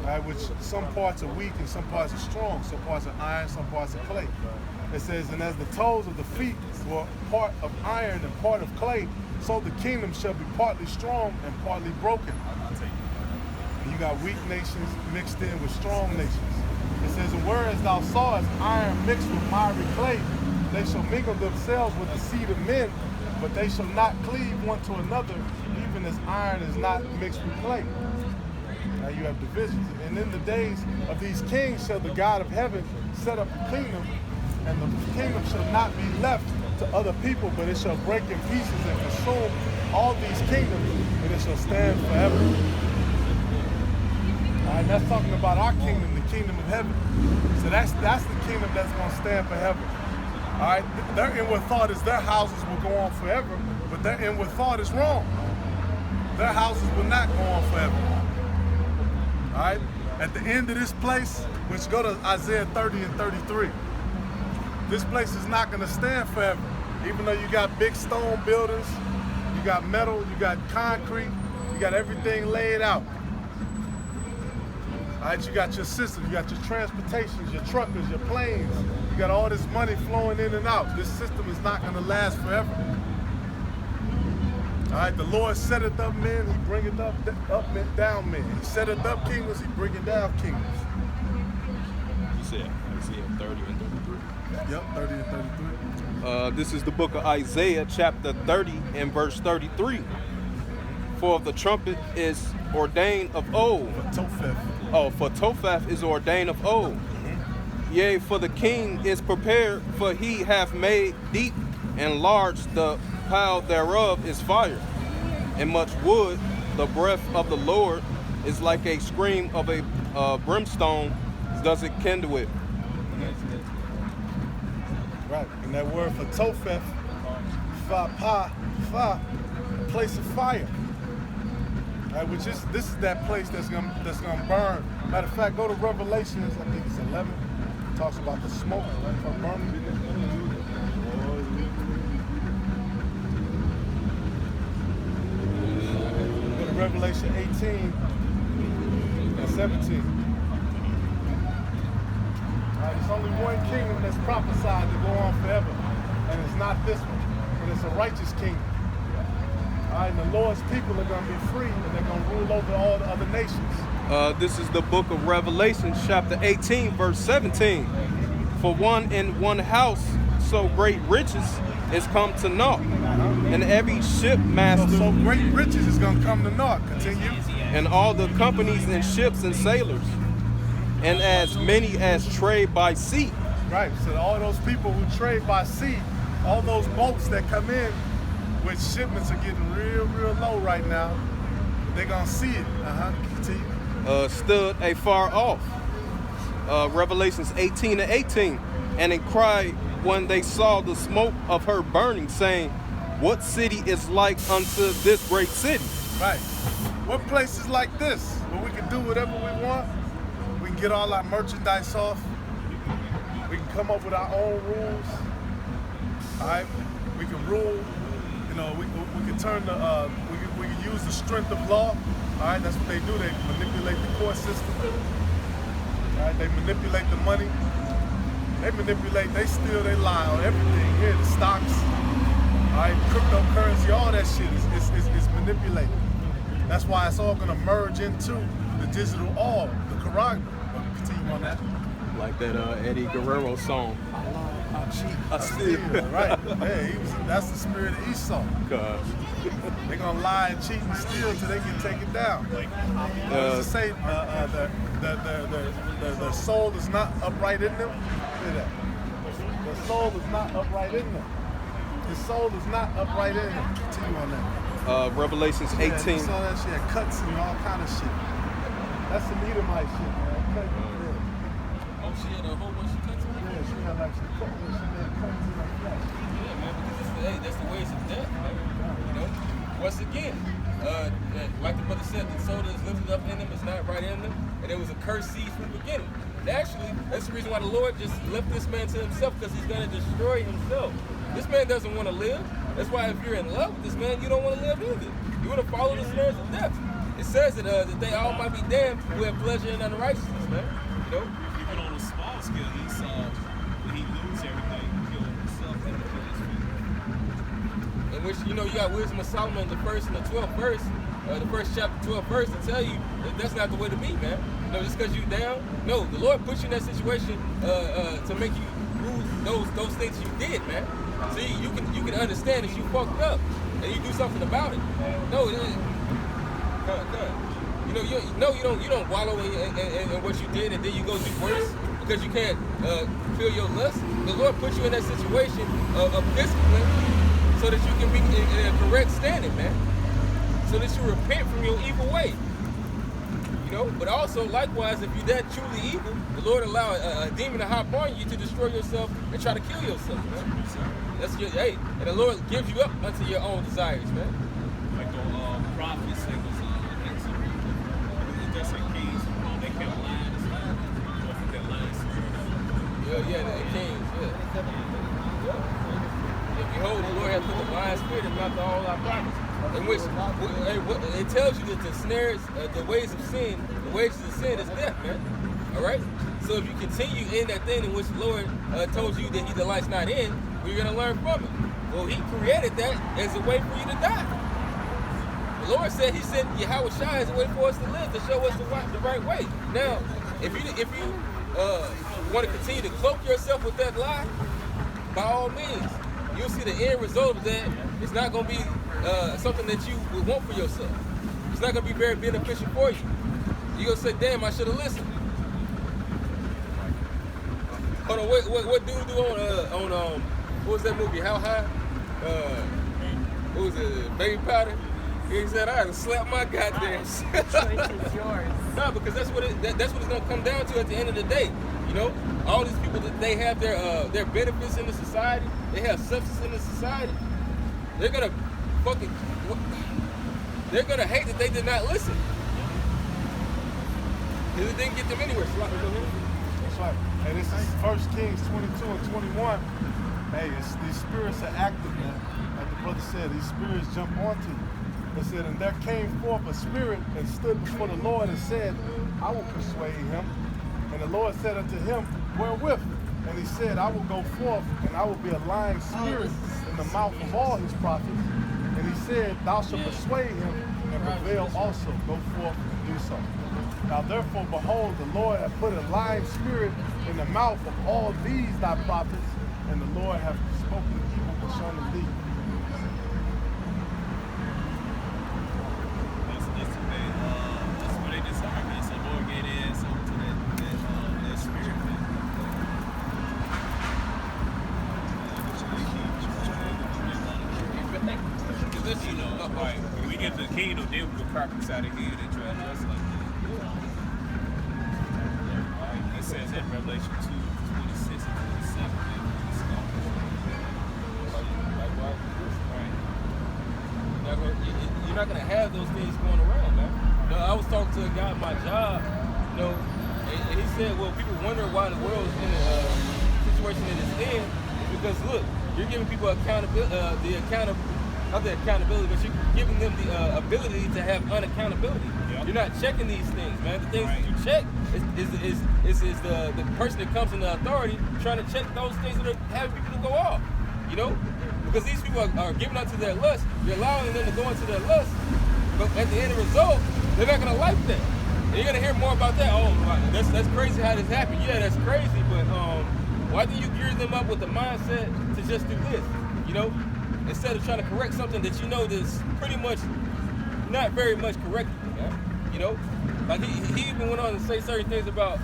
Right, which some parts are weak and some parts are strong, some parts are iron, some parts are clay. It says, "And as the toes of the feet were part of iron and part of clay, so the kingdom shall be partly strong and partly broken." And you got weak nations mixed in with strong nations. It says, "And whereas thou sawest iron mixed with miry clay, they shall mingle themselves with the seed of men, but they shall not cleave one to another, even as iron is not mixed with clay." Now you have divisions. "And in the days of these kings shall the God of heaven set up a kingdom, and the kingdom shall not be left to other people, but it shall break in pieces and consume all these kingdoms, and it shall stand forever." All right, that's talking about our kingdom, the kingdom of heaven. So that's the kingdom that's going to stand forever. All right, their inward thought is their houses will go on forever, but their inward thought is wrong. Their houses will not go on forever. All right, At the end of this place, which go to Isaiah 30 and 33, this place is not going to stand forever. Even though you got big stone buildings, you got metal, you got concrete, you got everything laid out. All right, you got your system, you got your transportations, your truckers, your planes. You got all this money flowing in and out. This system is not going to last forever. All right, the Lord setteth up men, he bringeth up men, down men. He setteth up kingdoms, he bringeth down kingdoms. You said Isaiah 30 and 33. Yep, 30 and 33. This is the book of Isaiah, chapter 30 and verse 33. For the trumpet is ordained of old. For Topheth. Oh, for Topheth is ordained of old. Yea, for the king is prepared, for he hath made deep and large the pile thereof is fire, and much wood. The breath of the Lord is like a scream of a brimstone, does it kindle it. Right, and that word for Topheth, fa, place of fire. Right, which is this is that place that's gonna burn. Matter of fact, go to Revelations, I think it's 11. It talks about the smoke from burning. Go to Revelation 18 and 17. There's only one kingdom that's prophesied to go on forever, and it's not this one, and it's a righteous kingdom. All right, and the Lord's people are going to be free, and they're going to rule over all the other nations. This is the book of Revelation, chapter 18, verse 17. For one in one house, so great riches is come to naught, and every shipmaster, So great riches is going to come to naught. Continue. and all the companies and ships and sailors, and as many as trade by sea. Right, so all those people who trade by sea, all those boats that come in, which shipments are getting real low right now, they're going to see it. Continue. Stood afar off. Revelations 18 and 18. And it cried when they saw the smoke of her burning, saying, what city is like unto this great city? Right. What place is like this where we can do whatever we want? We can get all our merchandise off. We can come up with our own rules. All right. We can rule. You know, we can turn the we can use the strength of law. All right. That's what they do. They manipulate the court system. All right. They manipulate the money. They manipulate. They steal. They lie on everything here. The stocks. All right. Cryptocurrency. All that shit is manipulated. That's why it's all gonna merge into the digital all, the Quran. Continue on that. Like that Eddie Guerrero song. I lie, I cheat, I steal. Right. Hey, that's the spirit of Esau. They're gonna lie and cheat and steal till they get taken down. What does it say? The soul is not upright in them. Say that. The soul is not upright in them. The soul is not upright in them. Continue on that. Revelations 18. You saw that shit, cuts and all kind of shit. That's some Edomite shit, man. Oh, she had a whole bunch of cuts on it? Yeah, she had like some cuts in her flesh. Yeah, man, because that's the ways of death, man. You know? Once again, like the brother said, the soul that is lifted up in them is not right in them, and it was a cursed seed from the beginning. And actually, that's the reason why the Lord just left this man to himself, because he's going to destroy himself. This man doesn't want to live. That's why if you're in love with this man, you don't want to live either. You want to follow the snares of death. It says that they all might be damned who have pleasure in unrighteousness, man. You know? Even on a small scale, he saw when he lose everything, kill himself and kill his people. In which, you know, you got wisdom of Solomon, the first and the 12th verse, the first chapter, 12th verse, to tell you that that's not the way to be, man. You know, just because you're down. No, the Lord put you in that situation to make you rule those things you did, man. See, you can understand if you fucked up and you do something about it. No, it ain't. You know, you don't wallow in what you did and then you go do worse because you can't feel your lust. The Lord put you in that situation of discipline so that you can be in a correct standing, man. So that you repent from your evil way. You know, but also likewise, if you're that truly evil, the Lord allow a demon to hop on you to destroy yourself and try to kill yourself, man. That's your and the Lord gives you up unto your own desires, man. Like the prophets, they was against some people. That's like kings. They kept lying and lying. That lying spirit. Yeah, the kings, yeah. Behold, the Lord has put the lying spirit in mouth of all our prophets. In which it tells you that the snares, the ways of sin, the wages of sin is death, man. All right. So if you continue in that thing in which the Lord told you that He delights not in, we're gonna learn from it. Well, He created that as a way for you to die. The Lord said He sent Yahweh Shai as a way for us to live, to show us the right way. Now, if you want to continue to cloak yourself with that lie, by all means, you'll see the end result of that. It's not going to be something that you would want for yourself. It's not going to be very beneficial for you. You're going to say, damn, I should have listened. Hold on, what dude do on what was that movie, How High? What was it, Baby Powder? He said, I had to slap my goddamn self. The choice is yours. No, because that's what it's going to come down to at the end of the day. You know, all these people that they have their benefits in the society, they have substance in the society. They're gonna hate that they did not listen. Because it didn't get them anywhere. That's right. And this is 1 Kings 22 and 21. Hey, these spirits are active, man. Like the brother said, these spirits jump onto you. It said, and there came forth a spirit and stood before the Lord and said, I will persuade him. And the Lord said unto him, wherewith? And he said, I will go forth, and I will be a lying spirit in the mouth of all his prophets. And he said, thou shalt persuade him, and prevail also. Go forth and do so. Now therefore, behold, the Lord hath put a lying spirit in the mouth of all these thy prophets, and the Lord hath spoken evil concerning thee. That's where they disarmed me. So Lord gave their ass over to that spirit, man. You know, like when we get to the kingdom, then we will crack us out of here and try to us like that. Right? It says in Revelation 2:26 and 27. You're not gonna have those things going around, man. You know, I was talking to a guy at my job, you know, and he said, well, people wonder why the world is in the situation that it's in, because look, you're giving people accountability, not the accountability, but you're giving them the ability to have unaccountability. Yep. You're not checking these things, man. The things that you check is the person that comes in the authority trying to check those things that are having people to go off, you know? Because these people are giving unto their lust, you're allowing them to go into their lust, but at the end result, they're not going to like that. And you're going to hear more about that. Oh, that's crazy how this happened. Yeah, that's crazy, but why didn't you gear them up with the mindset to just do this, you know? Instead of trying to correct something that you know that's pretty much not very much correctable, man. You know? Like he even went on to say certain things about,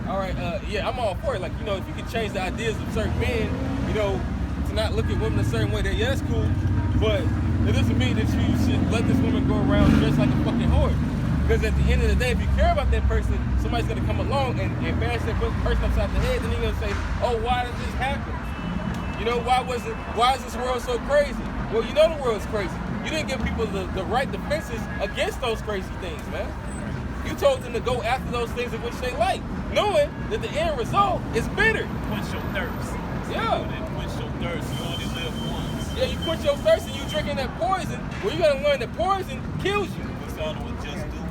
all right, yeah, I'm all for it. Like, you know, if you can change the ideas of certain men, you know, to not look at women a certain way, that yeah, that's cool. But it doesn't mean that you should let this woman go around dressed like a fucking whore. Because at the end of the day, if you care about that person, somebody's gonna come along and bash that person upside the head, then you're gonna say, oh, why did this happen? You know, why is this world so crazy? Well, you know the world's crazy. You didn't give people the right defenses against those crazy things, man. You told them to go after those things in which they like, knowing that the end result is bitter. Quench your thirst. Yeah. Quench your thirst. You only live once. Yeah, you quench your thirst and you drinking that poison. Well, you gotta learn that poison kills you. We started with just do it.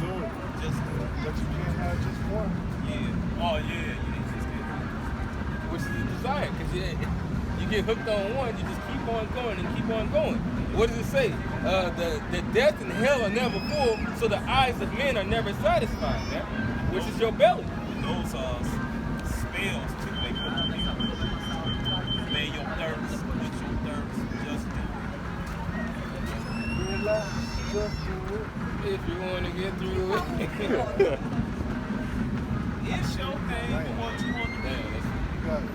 Do it. Just do it. But you can't have just one. Yeah. Oh yeah. You just can't. Which is the desire, because you get hooked on one, you just keep on going and keep on going. What does it say? The death and hell are never full, so the eyes of men are never satisfied, man. Which is your belly. Those are spells too. They put on people. Lay your thirst, quench your thirst, just do it. Relax, just do it. If you want to get through it. It's your thing, but what you want to do. You got it.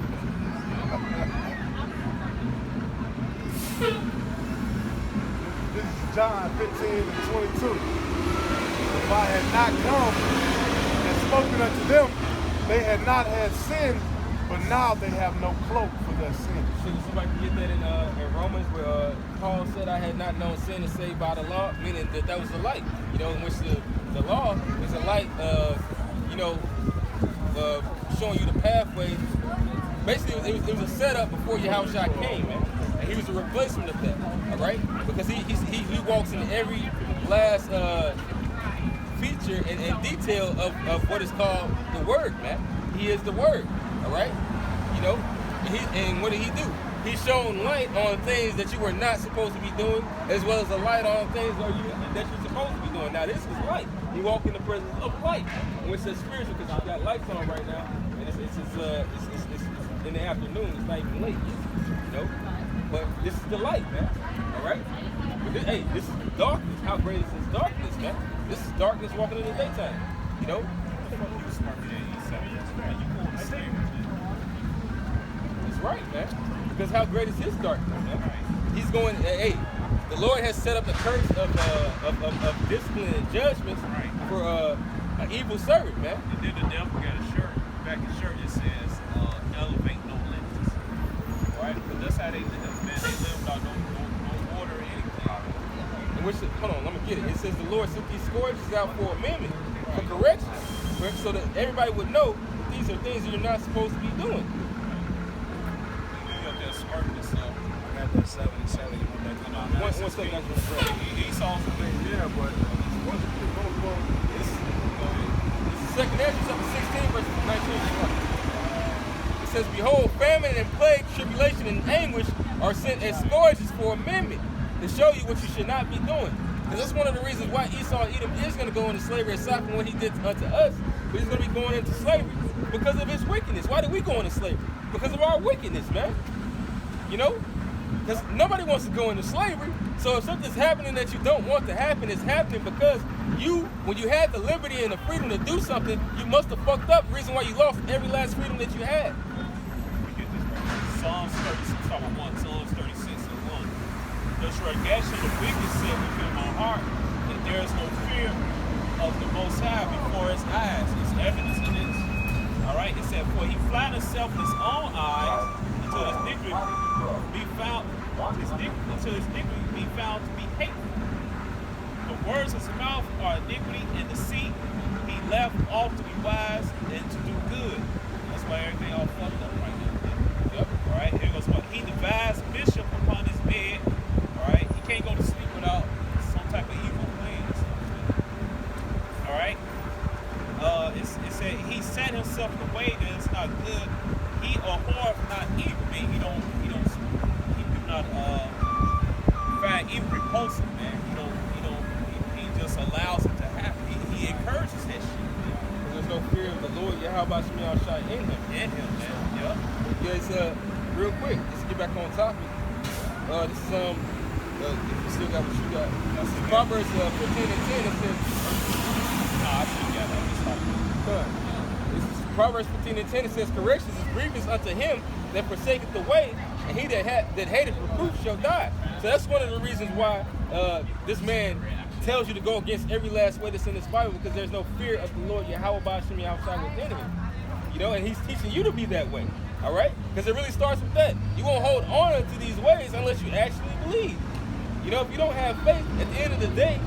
This is John 15 and 22. If I had not come and spoken unto them, they had not had sin, but now they have no cloak for their sin. So somebody can get that in Romans where Paul said, I had not known sin and saved by the law, meaning that was the light, you know, in which the law is a light you know, showing you the pathway. Basically, it was a setup before Yahushua came, man. And he was a replacement of that, all right? Because he walks in every last feature and detail of what is called the Word, man. He is the Word, all right? You know, and what did he do? He shone light on things that you were not supposed to be doing, as well as a light on things that you're supposed to be doing. Now, this is light. You walk in the presence of light. And we said spiritual because you got lights on right now, and it's in the afternoon. It's not even late yet, you know. But this is the light, man. All right. But this is darkness. How great is this darkness, man? This is darkness walking in the daytime, you know. You smarter than Esau. You going to slavery, man. That's right, man. Because how great is his darkness, man? He's going. The Lord has set up the curse of discipline and judgments for an evil servant, man. And then the devil got a shirt. Back in shirt it says, elevate no limits. Right? But that's how they live, man. They live without no order or anything. And hold on, let me get it. It says the Lord sent these scourges out for amendment, for correction, so that everybody would know these are things that you're not supposed to be doing. You up there smirking yourself. I got that 77. You want that? One second, I just want to He saw something. Yeah, but once you keep going, This is 2nd Ezra chapter 16, verse 19. It says, behold, famine and plague, tribulation and anguish are sent as scourges for amendment, to show you what you should not be doing. Because that's one of the reasons why Esau and Edom is going to go into slavery aside from what he did unto us. But he's going to be going into slavery because of his wickedness. Why did we go into slavery? Because of our wickedness, man. You know? Because nobody wants to go into slavery. So if something's happening that you don't want to happen, it's happening because when you had the liberty and the freedom to do something, you must have fucked up. The reason why you lost every last freedom that you had. Psalms 36, Psalms 36 and 1. The transgression of the wicked said within my heart that there is no fear of the Most High before his eyes. It's evidence of this. All right, it said, for he flattered himself in his own eyes until his iniquity be found to be hateful. The words of his mouth are iniquity and deceit. He left off to be wise and to do good. That's why everything all fucked up right now. Yep. All right. Here goes what he devised bishop upon his bed. All right. He can't go to sleep without some type of evil plans. All right. It said he set himself in a way that is not good. He abhorreth not evil. He do not find evil repulsive, man. He just allows it to happen. He encourages that shit. There's no fear of the Lord Yahweh Shai in him. In him, man. Yep. Yeah, real quick, let's get back on topic. This is if you still got what you got. Proverbs 15 and 10, it says, Nah, I still got that. this is Proverbs 15 and 10, it says, correction is grievous unto him that forsaketh the way, and he that hateth reproof shall die. So that's one of the reasons why this man tells you to go against every last way that's in this Bible, because there's no fear of the Lord Yahweh Ba'ashem outside within him. You know, and he's teaching you to be that way. All right? Because it really starts with that. You won't hold honor to these ways unless you actually believe. You know, if you don't have faith, at the end of the day,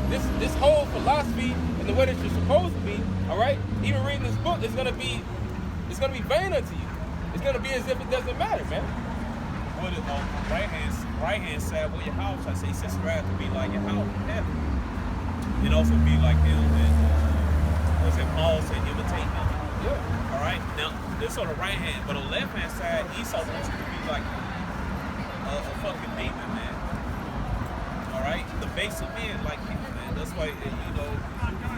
this whole philosophy and the way that you're supposed to be, all right, even reading this book is gonna be vain unto you. It's gonna be as if it doesn't matter, man. What is right hand side where your house? I say he says strive to be like your house in heaven. And also be like him. And what's it? Paul said imitate him. Yeah. All right. Now this on the right hand, but on the left hand side, Esau wants you to be like a fucking demon, man. All right, the base of men like him, man. That's why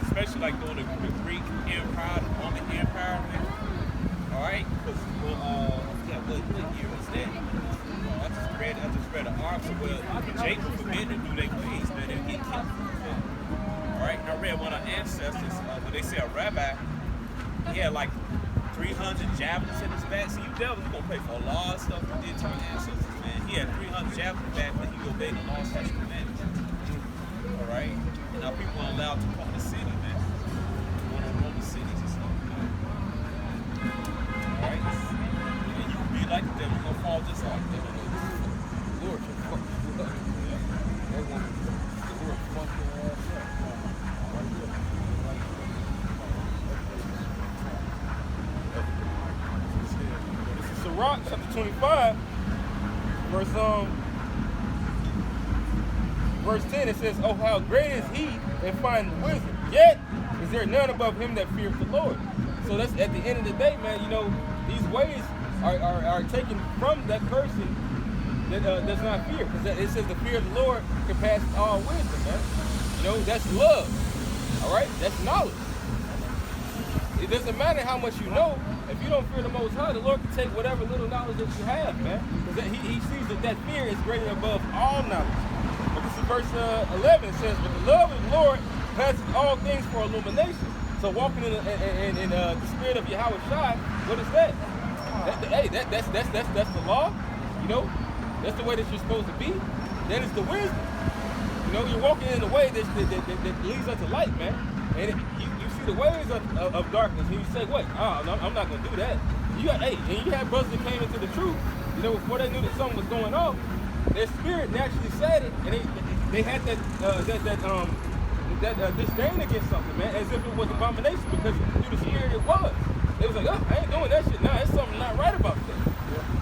especially like during the Greek Empire, the Roman Empire, man. All right, because what year was that? I just read an article where Jacob forbid to do their ways, man. They get killed. All right, I read one of our ancestors when they say a rabbi, he had like 300 javelins in his back. So you devils gonna pay for a lot of stuff you did to our ancestors, man. He had 300 javelins back, but he obeyed the law, statutes, and commandments. All right, and now people are allowed to come to the city, man. One of the Roman cities and stuff. All right, and you can be like the devil, you're gonna fall just like them. Lord can fuck you up. They want the Lord fuck your ass up. 25, verse 10, it says, "Oh, how great is he that findeth wisdom, yet is there none above him that feareth the Lord." So that's at the end of the day, man, you know, these ways are taken from that person that does not fear. Because it says the fear of the Lord surpasses all wisdom, man. You know, that's love. All right? That's knowledge. It doesn't matter how much you know. If you don't fear the Most High, the Lord can take whatever little knowledge that you have, man. Because he sees that fear is greater above all knowledge. But this is verse 11. It says, "But the love of the Lord passes all things for illumination." So walking in the spirit of Yahweh Shai, what is that? That's the law. You know, that's the way that you're supposed to be. That is the wisdom. You know, you're walking in a way that leads unto light, man. And you see the ways of darkness, and you say, "Wait, no, I'm not gonna do that." And you have brothers that came into the truth. You know, before they knew that something was going on, their spirit naturally said it, and they had that disdain against something, man, as if it was abomination, because through the spirit it was. They was like, "Oh, I ain't doing that shit. Nah, there's something not right about that."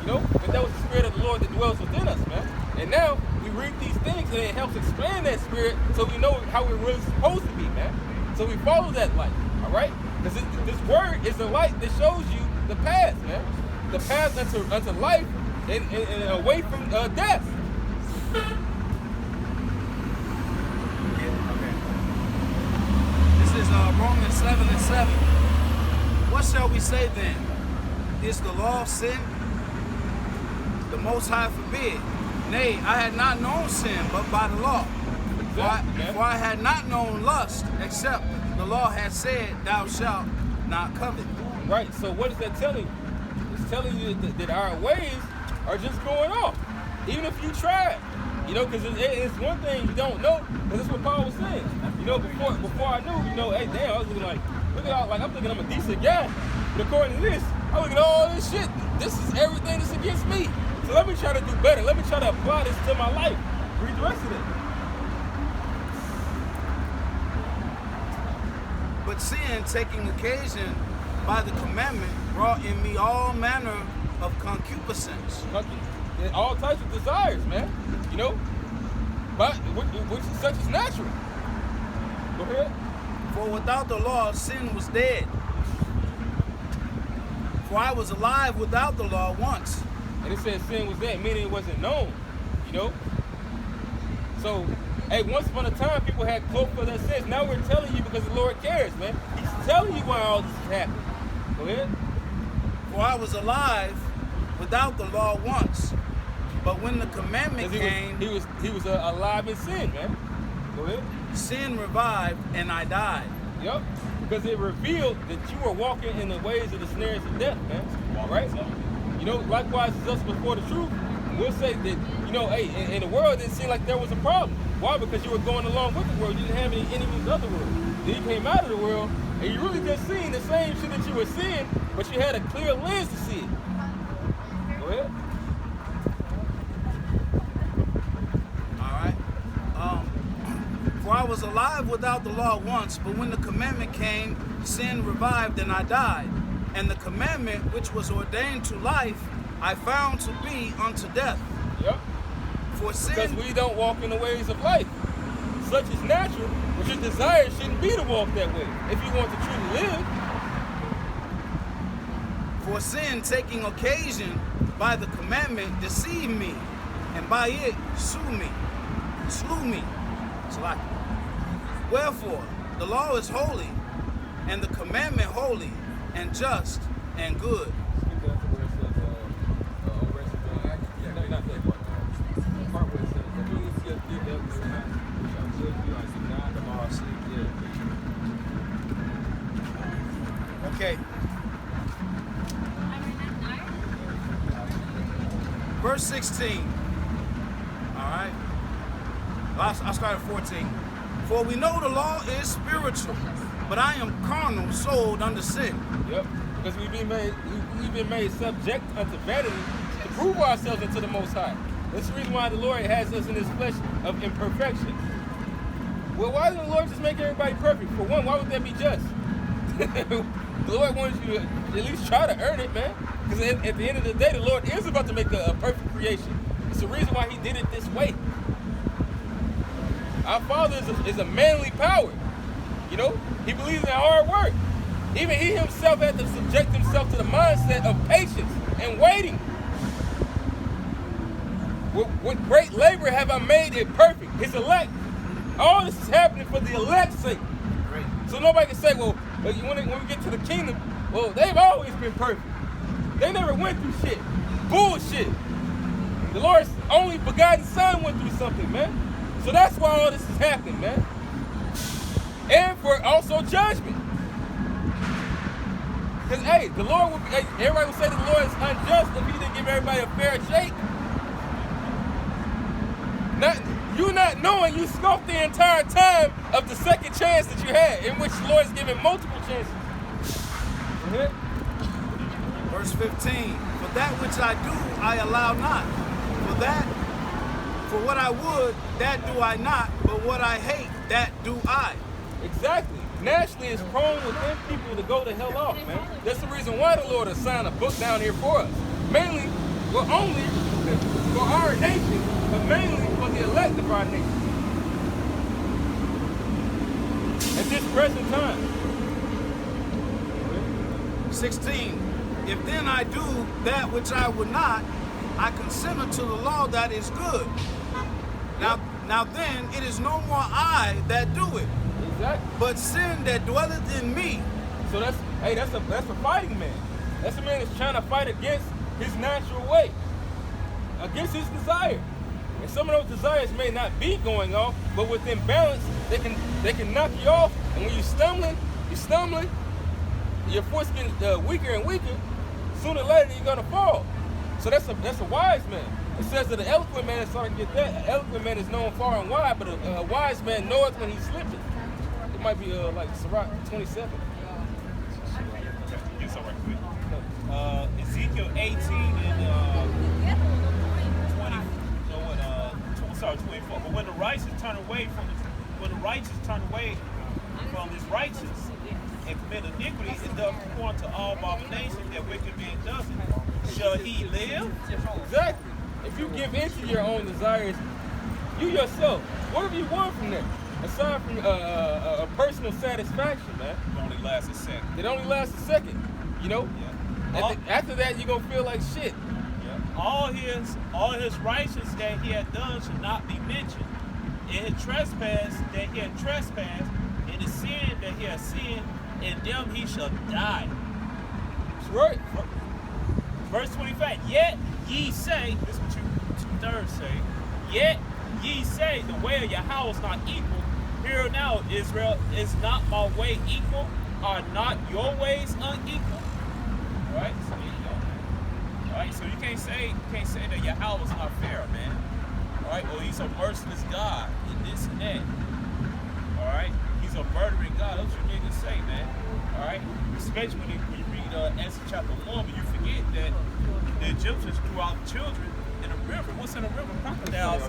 You know, but that was the spirit of the Lord that dwells within us, man. And now we read these things, and it helps expand that spirit, so we know how we're really supposed to be, man. So we follow that light, all right? Because this word is the light that shows you the path, man. The path unto life and away from death. This is Romans 7:7. What shall we say then? Is the law sin? The Most High forbid. Nay, I had not known sin but by the law. For I had not known lust, except the law had said, "Thou shalt not covet." Right, so what is that telling you? It's telling you that our ways are just going off, even if you try. You know, because it's one thing you don't know, because that's what Paul was saying. You know, before I knew, you know, hey, damn, I was looking like, look at all, like, I'm thinking I'm a decent guy. But according to this, I'm looking at all this shit. This is everything that's against me. So let me try to do better. Let me try to apply this to my life. Read the rest of it. But sin, taking occasion by the commandment, brought in me all manner of concupiscence. All types of desires, man. You know? But which such is natural. Go ahead. For without the law, sin was dead. For I was alive without the law once. And it says sin was dead, meaning it wasn't known. You know? So, hey, once upon a time, people had cloak for their sins. Now we're telling you because the Lord cares, man. He's telling you why all this is happening. Go ahead. For I was alive without the law once. But when the commandment came, he was alive in sin, man. Go ahead. Sin revived and I died. Yep. Because it revealed that you were walking in the ways of the snares of death, man. All right. You know, likewise as us before the truth, we'll say that, you know, hey, in the world it seemed like there was a problem. Why? Because you were going along with the world. You didn't have any enemies of the world. Then you came out of the world and you really just seen the same shit that you were seeing, but you had a clear lens to see it. Go ahead. For I was alive without the law once, but when the commandment came, sin revived and I died. And the commandment which was ordained to life, I found to be unto death. Yep. For sin, because we don't walk in the ways of life. Such is natural, but your desire shouldn't be to walk that way if you want to truly live. For sin, taking occasion by the commandment, deceived me, and by it slew me. Wherefore, the law is holy, and the commandment holy, and just, and good. Okay. Verse 16. All right. I'll start at 14. For we know the law is spiritual, but I am carnal, sold under sin. Yep. Because we've been made subject unto vanity to prove ourselves unto the Most High. That's the reason why the Lord has us in this flesh of imperfection. Well, why doesn't the Lord just make everybody perfect? For one, why would that be just? The Lord wants you to at least try to earn it, man. Because at the end of the day, the Lord is about to make a perfect creation. It's the reason why he did it this way. Our Father is a manly power. You know, he believes in hard work. Even he himself had to subject himself to the mindset of patience and waiting. With great labor have I made it perfect. His elect. All this is happening for the elect's sake. Great. So nobody can say, well, when we get to the kingdom, well, they've always been perfect. They never went through shit. Bullshit. The Lord's only begotten son went through something, man. So that's why all this is happening, man. And for also judgment. Because, hey, the Lord would be, everybody would say the Lord is unjust if he didn't give everybody a fair shake. You not knowing you scoffed the entire time of the second chance that you had, in which the Lord is giving multiple chances. Verse 15, for that which I do, I allow not. For what I would, that do I not, but what I hate, that do I. Exactly. Naturally, it's prone within people to go the hell off, man. That's the reason why the Lord assigned a book down here for us. Mainly, well, only for our nation, but mainly for the elect of our nation. At this present time. 16, if then I do that which I would not, I consent unto the law that is good. Now then, it is no more I that do it, Exactly. but sin that dwelleth in me. So that's a fighting man. That's a man that's trying to fight against his natural way, against his desire. And some of those desires may not be going off, but within balance, they can knock you off. And when you're stumbling, your force gets weaker and weaker. Sooner or later, you're gonna fall. So that's a wise man. It says that an eloquent man is starting to get that. An eloquent man is known far and wide, but a wise man knoweth when he's slipping. It might be like Sirach 27. Get some right quick. Ezekiel 18 and 24. But when the righteous turn away from his righteous and commit iniquity, it does conform to all abominations that wicked man does it. Shall he live? Exactly. If you give in to your own desires, you yourself, what have you won from that? Aside from a personal satisfaction, man. It only lasts a second. It only lasts a second, you know? Yeah. After that, you're going to feel like shit. Yeah. All his righteousness that he had done should not be mentioned. In his trespass that he had trespassed, in his sin that he had sinned, in them he shall die. That's right. Verse 25, yet ye say, this is what you two-thirds say, yet ye say, the way of Yahweh is not equal. Hear now, Israel, is not my way equal? Are not your ways unequal? All right, so there you go. All right, so you can't say that Yahweh is not fair, man. All right, well, he's a merciless God and this and that. All right, he's a murdering God. That's what you need to say, man. All right, especially when you read Exodus chapter 1, but you forget that the Egyptians threw out children in a river. What's in a river? Crocodiles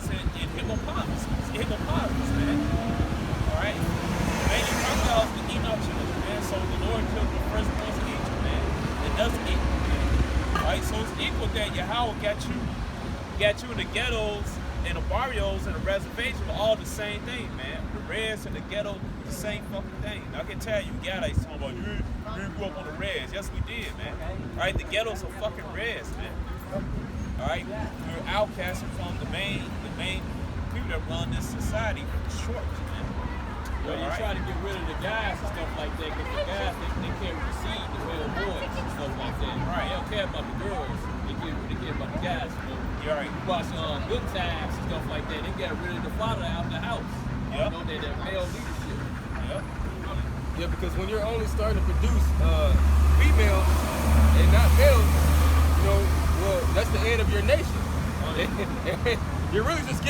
and hippopotamus, man. All right, mainly crocodiles can eat our children, man. So the Lord killed the first ones in Egypt, man. It doesn't equal, man. All right, so it's equal that Yahweh got you in the ghettos and the barrios and the reservation are all the same thing, man. The reds and the ghetto, the same fucking thing. Now, I can tell you, guys talking about you grew up on the reds. Yes, we did, man. All right, the ghettos are fucking reds, man. All right, we're outcasted from the main people that run this society short, man. Well, you try to get rid of the guys and stuff like that, because the guys, they can't receive the male boys and stuff like that. Right. They don't care about the girls. They care about the guys, you know. You're right. You watch Good Times and stuff like that, they got rid of the father out of the house. Yep. You know, that male leadership. Yep. Yeah, because when you're only starting to produce females and not males, you know, well, that's the end of your nation. You're really just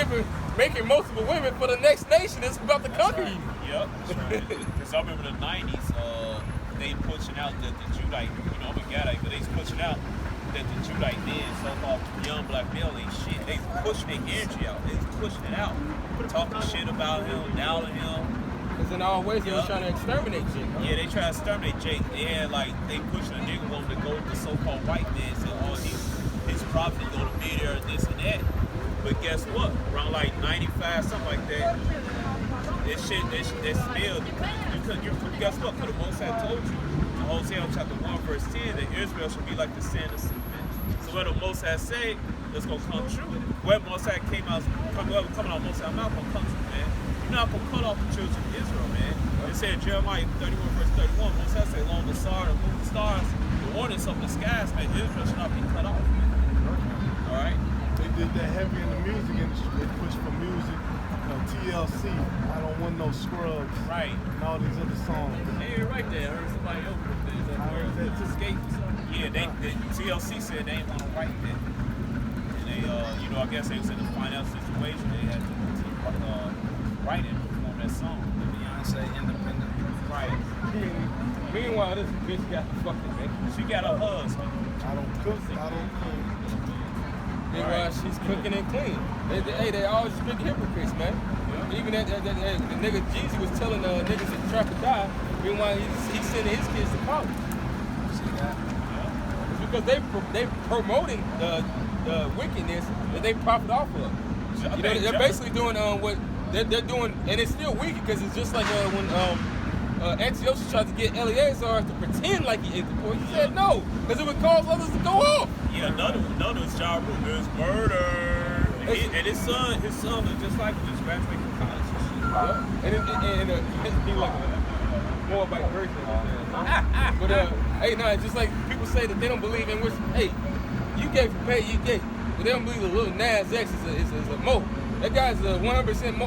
making multiple women for the next nation that's about to conquer you. Yep, that's right. Because I remember the 90s, they pushing out that the Judite, you know, I'm a Gadite, but they pushing out that the Judite men, so-called young black male ain't shit. They pushing their energy out. They pushing it out. Talking shit about him, doubting him, Because in all ways, they was trying to exterminate Jake. Huh? Yeah, they try to exterminate Jake. Yeah, like they pushing a nigga woman to go with the so-called white man, saying, oh, his prophet is gonna be there, this and that. But guess what? Around like 95, something like that, this shit, that's spilled. Guess what? Could have Most High told you in Hosea chapter 1, verse 10, that Israel should be like the sand of sea. So what the Most High said, it's gonna come true. Where Most High coming out Most High mouth gonna come true, man. You're not gonna cut off the children of Israel, man. It said in Jeremiah 31, verse 31, Most High said, along the star and moving stars, the ordinance of the skies, man, Israel should not be cut off, man. All right. They did that heavy in the music industry. They pushed for music, TLC, I Don't Want No Scrubs, Right. and all these other songs. Hey, you're right there. I heard somebody else with this. It's escape or something. Yeah, they TLC said they ain't want to write that. And they, I guess they was in a financial situation. They had to write it and perform that song. Beyonce independent. Right. Meanwhile, this bitch got the fucking thing. She got a husband. I don't cook, I don't clean. Meanwhile, she's cooking and cleaning. They always big hypocrites, man. Yeah. Even that the nigga Jeezy was telling niggas to try to die. Meanwhile, he's sending his kids to college. See that? It's because they promoting the wickedness that they profit off of. You know, they're basically doing what they're doing, and it's still wicked because it's just like when Antiochus tried to get Eleazar to pretend like he ate the pork. He said no, because it would cause others to go off. Yeah, none of his job is murder. And his son was just like him, just graduated from college and shit. And he like more by version. But hey, no, it's just like people say that they don't believe in which. Hey, you gave for pay, you gave, but they don't believe the little Nas X is a mo. That guy's 100%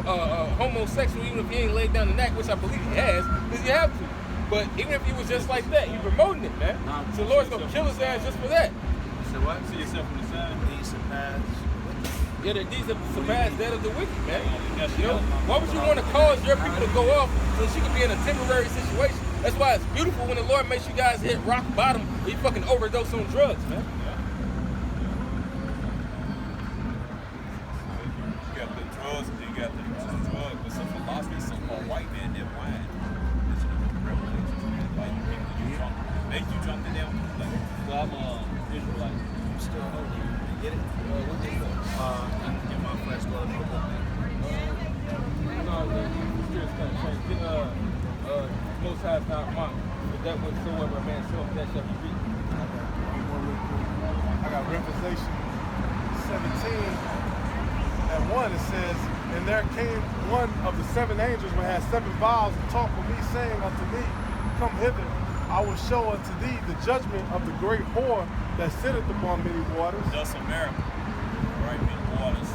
homosexual, even if he ain't laid down the neck, which I believe he has, because you have to. But even if he was just like that, he's promoting it, man. So the Lord's gonna kill his ass just for that. So what? See yourself from the side. These surpass. Yeah, the deeds have surpassed that of the wicked, man. You know, why would you want to cause your people to go off so she could be in a temporary situation? That's why it's beautiful when the Lord makes you guys hit rock bottom and you fucking overdose on drugs, man. You got the drugs, and you got the drug, but some philosophy, so-called white man, that wine. It's revelations, man. Like, you drunk, make you drunk to them. Like, so I'm Israelite. I'm still holding. You get it? What is that? Get my flesh blood a little bit. No, the spirits kind of change. Then, Most High is not mocked. But that whatsoever a man soweth, that shall be reaped. I got Revelation 17 at 1. It says, and there came one of the 7 angels which had 7 vials and talked with me, saying unto me, come hither, I will show unto thee the judgment of the great whore that sitteth upon many waters. That's America, right? Many waters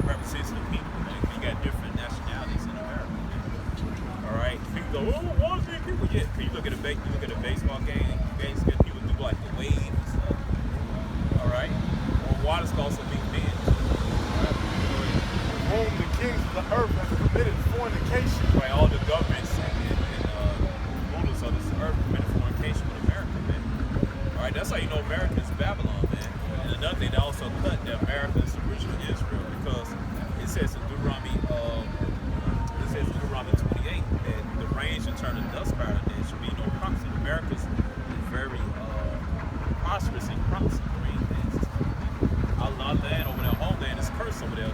represents the people. Man. You got different nationalities in America. Man. All right, people go, oh, waters many people. Yeah, you look at a baseball game. Games get people do like the wave and stuff. All right, or waters can also be men. Whom the kings of the earth have committed fornication. Right, all the governments and rulers of this earth committed fornication with America, man. All right, that's how you know America is Babylon, man. And another thing, they also cut that America is the original Israel, because it says in Deuteronomy 28 that the rain should turn to dust powder. There should be no crops in America. Is very prosperous in crops and green things. Our land over there, homeland is cursed over there.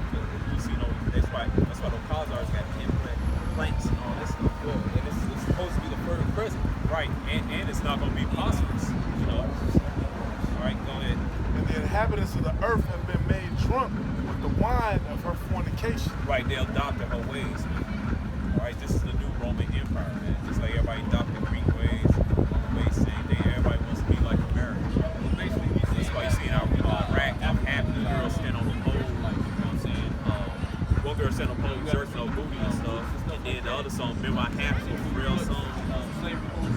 You see, that's why the Khazars got input plants and all that stuff. Yeah, and it's supposed to be the fertile present. Right, and it's not going to be prosperous, you know. All right, go ahead. And the inhabitants of the earth have been made drunk with the wine of her fornication. Right, they'll doctor her ways, man. All right, this is the new Roman Empire, man. Just like everybody doctor Greek ways, Roman ways, same thing. Everybody wants to be like America. Basically, that's why you see in our Iraq, half the girls stand on the pole, like, you know what I'm saying? One girl stand on the pole, jerking her booty and stuff. And then the other song, remember I have to, real song.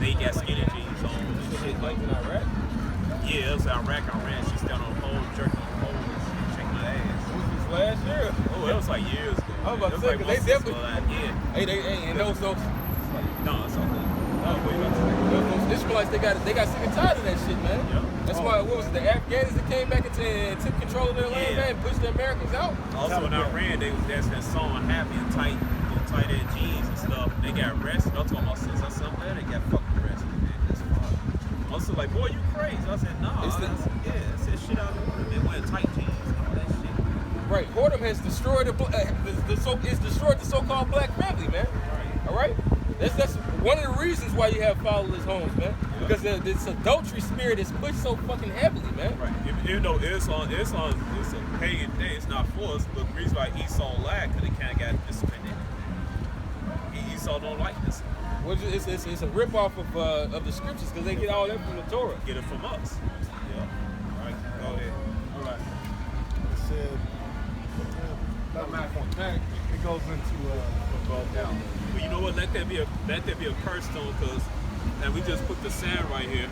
They got skinny jeans on and shit. Like in Iraq? Yeah, it was Iraq, Iran. She stand on the pole, jerking on the pole and shaking her ass. This was last year. Oh, that was like years ago. I was about to It say, like 'cause they once definitely- yeah. Hey, and those No, it's all good. those Israelites, they got sick and tired of that shit, man. Yeah. That's why, what was it, the Afghans that came back and took control of their land, Yeah. man, and pushed the Americans out? Also in Iran, that's that song Happy and Tight. tight end jeans and stuff. They got arrested. I'm talking about since I said, man, they got fucking arrested, man. That's fine. I was like, boy, you crazy. I said, nah. I said shit out of order. They wear tight jeans and all that shit. Right. Whoredom has destroyed destroyed the so-called black family, man. Right. All right. That's one of the reasons why you have fatherless homes, man. Yeah. Because this adultery spirit is pushed so fucking heavily, man. Right. Even though it's a pagan day, it's not for us. But the reason why Esau lied, because they kind of got disciplined in it. Esau don't like this. Well, it's a ripoff of the scriptures because they get all that from the Torah. Get it from us. Yeah. All right. Go ahead. All right. It said, it goes into down. But you know what? Let that be a curse stone, because and we just put the sand right here.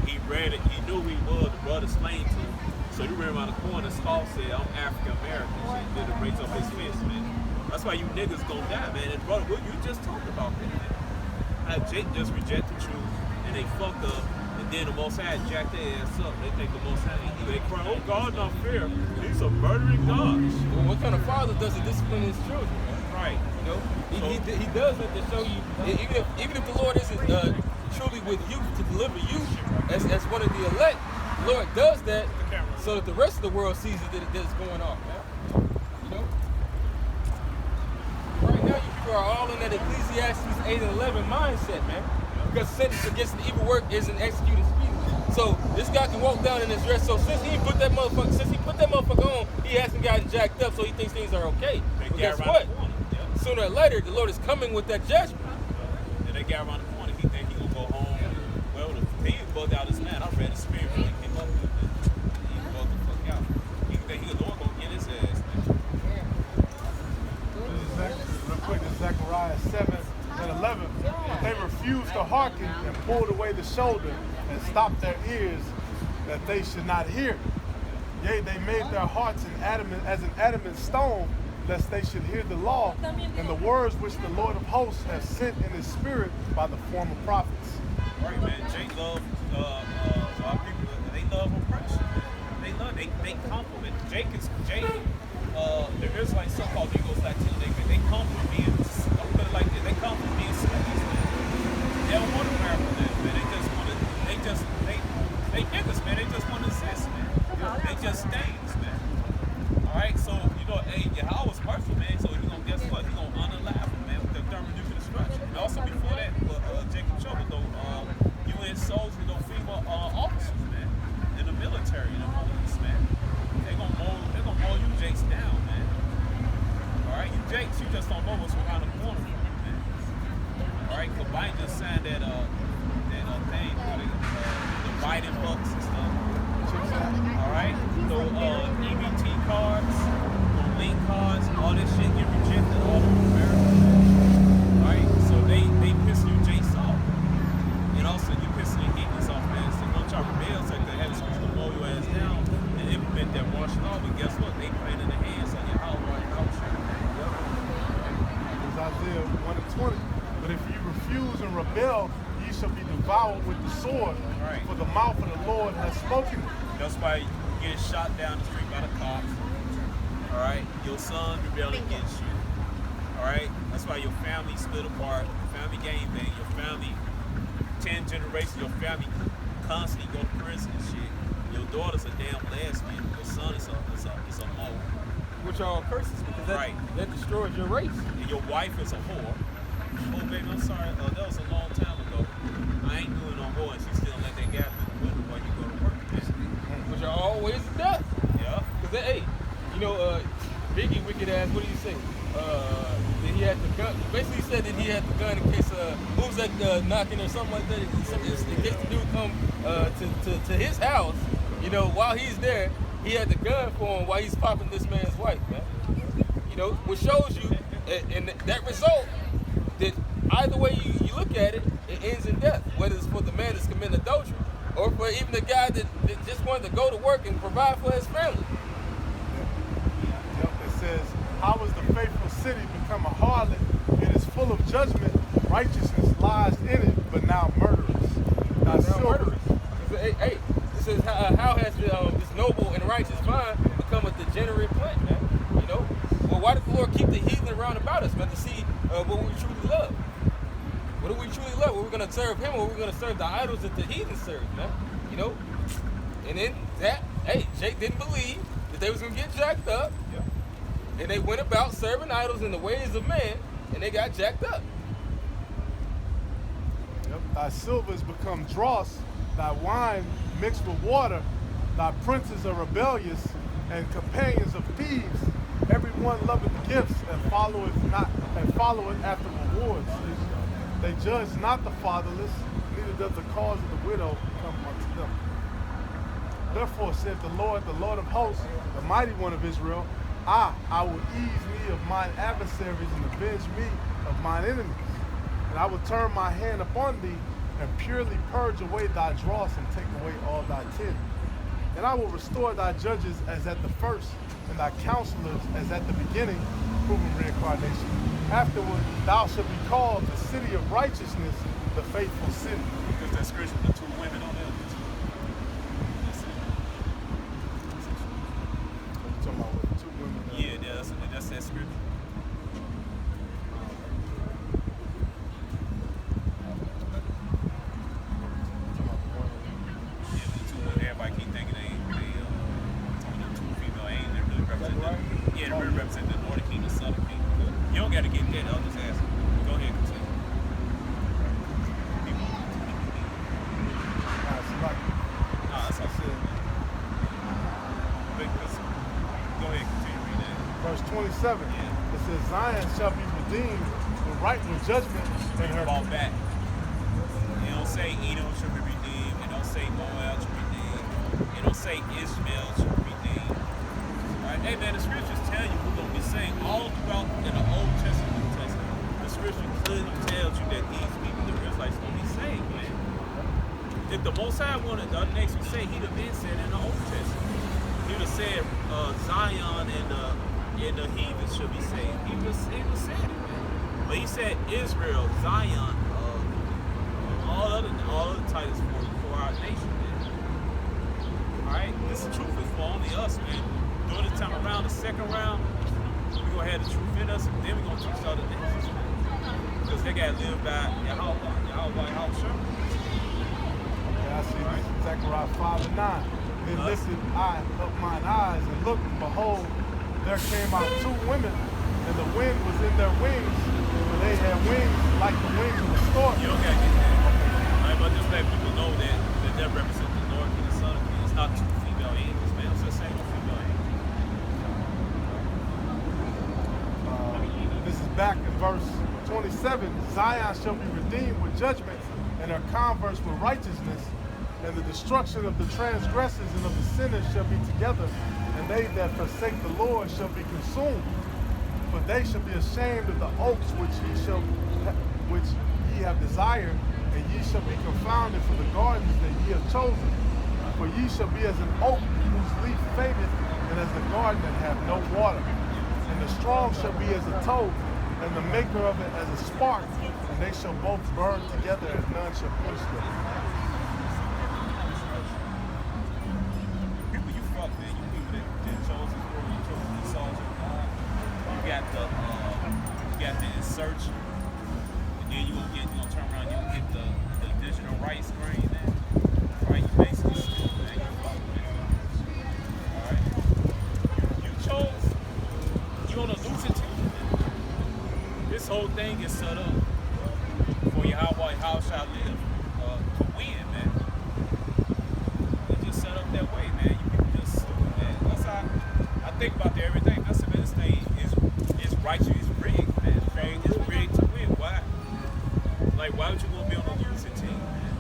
He read it. He knew who he was. The brother explained to him. So you ran around the corner. Skull said, "I'm African American." So he did raise up his fist, man. That's why you niggas gonna die, man. And brother, what you just talked about that, man. How Jake just rejected the truth and they fucked up. And then the Most High jacked their ass up. They think the Most High, they cry, "Oh, God not fair. These are murdering gods." Well, what kind of father doesn't discipline his children? Right. You know, he does it to show you. Even if the Lord isn't truly with you to deliver you as one of the elect, the Lord does that so that the rest of the world sees that it's going on, man. You know. Right now, you people are all in that Ecclesiastes 8 and 11 mindset, man. Because sentence against the evil work isn't executed speedily. So this guy can walk down in his dress. So since he put that motherfucker on, he hasn't gotten jacked up, so he thinks things are okay. But guess what? Sooner or later, the Lord is coming with that judgment. And that guy around the corner, he think he gonna go home. Well, he bugged out his man. I read his spirit when he came up with it. He bugged the fuck out. He think the Lord gonna get his ass, man. real quick, this is Zechariah 7 and 11. But they refused to hearken and pulled away the shoulder and stopped their ears that they should not hear. Yea, they made their hearts as an adamant stone, lest they should hear the law and the words which the Lord of hosts has sent in his spirit by the former prophets. Right, man. Jake love our people. They love oppression. They compliment. Jake, the Israelites, so-called Negroes, Latino, they compliment being. Don't put it like this. They compliment being slaves, man. They don't want to marry for them, man. They niggas, man. They just want to exist, man. They just stains, man. All right, so hey, Yahweh was merciful, man. So he gonna guess what? He gonna unalive him, man, with the thermonuclear destruction. And also before that, Jacob Trouble, though, UN soldiers, female officers, man, in the military, in the police, man. They gonna mow you Jakes down, man. All right, you Jakes, you just don't know what's around the corner from you, man. All right, because Biden just signed that thing for the Biden bucks and stuff. All right, so EBT cards, link cards, all this shit get rejected all over America. All right, so they pissing you Jakes off, and also you pissing your Eagles off, man. So don't try to rebel, so they have supposed to mow your ass down and implement that martial law. But guess what? They playing in the hands of your house right now. It's Isaiah 1 and 20. But if you refuse and rebel, ye shall be devoured with the sword. Right. For the mouth of the Lord has spoken. That's why you get shot down the street by the cops. All right, your son rebelling against you. All right, that's why your family split apart. Family game bang. Your family, 10 generations. Your family constantly go to prison and shit. Your daughter's a damn lesbian. Your son is a mole. Which are all curses because that destroys your race. And your wife is a whore. Oh baby, I'm sorry. That was a long time ago. I ain't doing no more, and she still let that guy through the window while you go to work. Which are always death. Yeah. Because hey, Biggie wicked ass. What do you say? That he had the gun. Basically, he said that he had the gun in case who was that knocking or something like that. In case the dude come to his house, while he's there, he had the gun for him while he's popping this man's wife, man. Which shows you, and that result, that either way you look at it, it ends in death. Whether it's for the man that's committing adultery, or for even the guy that just wanted to go to work and provide for his family. Yep, it says, how has the faithful city become a harlot? It is full of judgment. Righteousness lies in it, but now murderers. Now murderers. Hey, it says, how has this noble and righteous vine become a degenerate plant, man? So why did the Lord keep the heathen around about us, man, to see what we truly love? What do we truly love? What we're going to serve him, or we're going to serve the idols that the heathen serve, man? You know? And then Jake didn't believe that they was going to get jacked up. Yeah. And they went about serving idols in the ways of man, and they got jacked up. Yep. Thy silver is become dross, thy wine mixed with water, thy princes are rebellious, and companions of thieves. Everyone loveth gifts and followeth after rewards. They judge not the fatherless, neither does the cause of the widow come unto them. Therefore saith the Lord of hosts, the mighty one of Israel, I will ease me of mine adversaries and avenge me of mine enemies. And I will turn my hand upon thee and purely purge away thy dross and take away all thy tin. And I will restore thy judges as at the first, and thy counselors as at the beginning, proving reincarnation. Afterward, thou shalt be called the city of righteousness, the faithful city. Because that scripture with the two women on there. That's it. You're talking about what, two women? Yeah, that's that scripture. Yeah, the two women, everybody keep thinking they talking about two female ain't they really represent right? Yeah, they really represent the northern kingdom, southern kingdom. You don't gotta get that, I'll just ask you. Go ahead, continue. Nah, that's all good. Go ahead, continue reading that. Verse 27, Yeah. it says, Zion shall be redeemed with judgment, and her Ball back. It don't say Edom should be redeemed. It don't say Moab should be redeemed. It don't say Ishmael should be redeemed. Right? Hey man, the scriptures tell you who's gonna be saved all throughout in the Old Testament, New Testament. The scripture clearly tells you that these people, the Israelites, gonna be saved, man. If the Most High wanted the other nation to say, he'd have been said in the Old Testament. He would have said Zion and the heathen should be saved. He would have said it, man. But he said Israel, Zion, all other titles for our nation, man. Alright? This truth is for only us, man. During this time around, the second round, we're gonna have the truth in us, and then we're gonna teach other nations, man. Because they gotta live by Yahweh, I see Zechariah 5:9. Then lifted I up mine eyes and looked, and behold, there came out two women, and the wind was in their wings, for they had wings like the wings of a stork. You don't gotta get that. Alright, but just let people know that represents the North and the Southern Kingdom. It's not two female angels, man. It's just saying no female angels. This is back in verse 27. Zion shall be redeemed with judgment, and her converse with righteousness, and the destruction of the transgressors and of the sinners shall be together, and they that forsake the Lord shall be consumed. For they shall be ashamed of the oaks which ye have desired, and ye shall be confounded for the gardens that ye have chosen. For ye shall be as an oak whose leaf fadeth, and as the garden that hath no water. And the strong shall be as a toad, and the maker of it as a spark, and they shall both burn together, and none shall quench them. People you fuck, man. You people that chose this world, you chose these songs of God. You got the insertion, and then you gonna turn around, you gonna get the digital right screen, man. Right, you basically stupid, man. You fuck, man. Alright. You chose, you on a losing team, man. This whole thing is set up for your how shall live to win, man. It's just set up that way, man. You people just stupid, man. That's how I think about that every day. That's the this thing is righteous, it's rigged, man. It's rigged to win. Why? Like, why would you want to be on a losing team, man?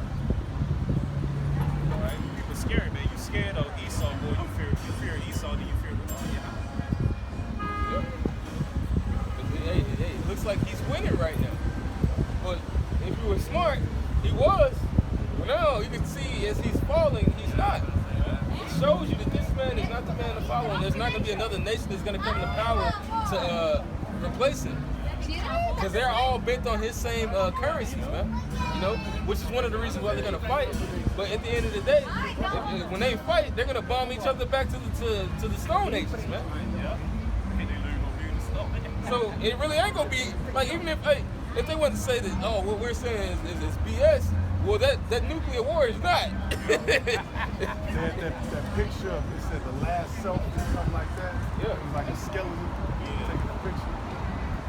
All right, people scary, man. You scared of Esau more. You fear Esau than you fear Yep. Hey, it looks like he's winning right now. But if you were smart, he was. But now you can see as he's falling, he's not. It shows you that this man is not the man to follow, and there's not going to be another nation that's going to come to power to replace him. Because they're all bent on his same currencies, man. You know, which is one of the reasons why they're going to fight. But at the end of the day, when they fight, they're going to bomb each other back to the Stone Ages, man. Yeah. And they learn gonna be in the So it really ain't gonna be like even if they want to say that what we're saying is BS. Well, that nuclear war is not. that picture, it said the last selfie or something like that. Yeah. It was like a skeleton taking a picture.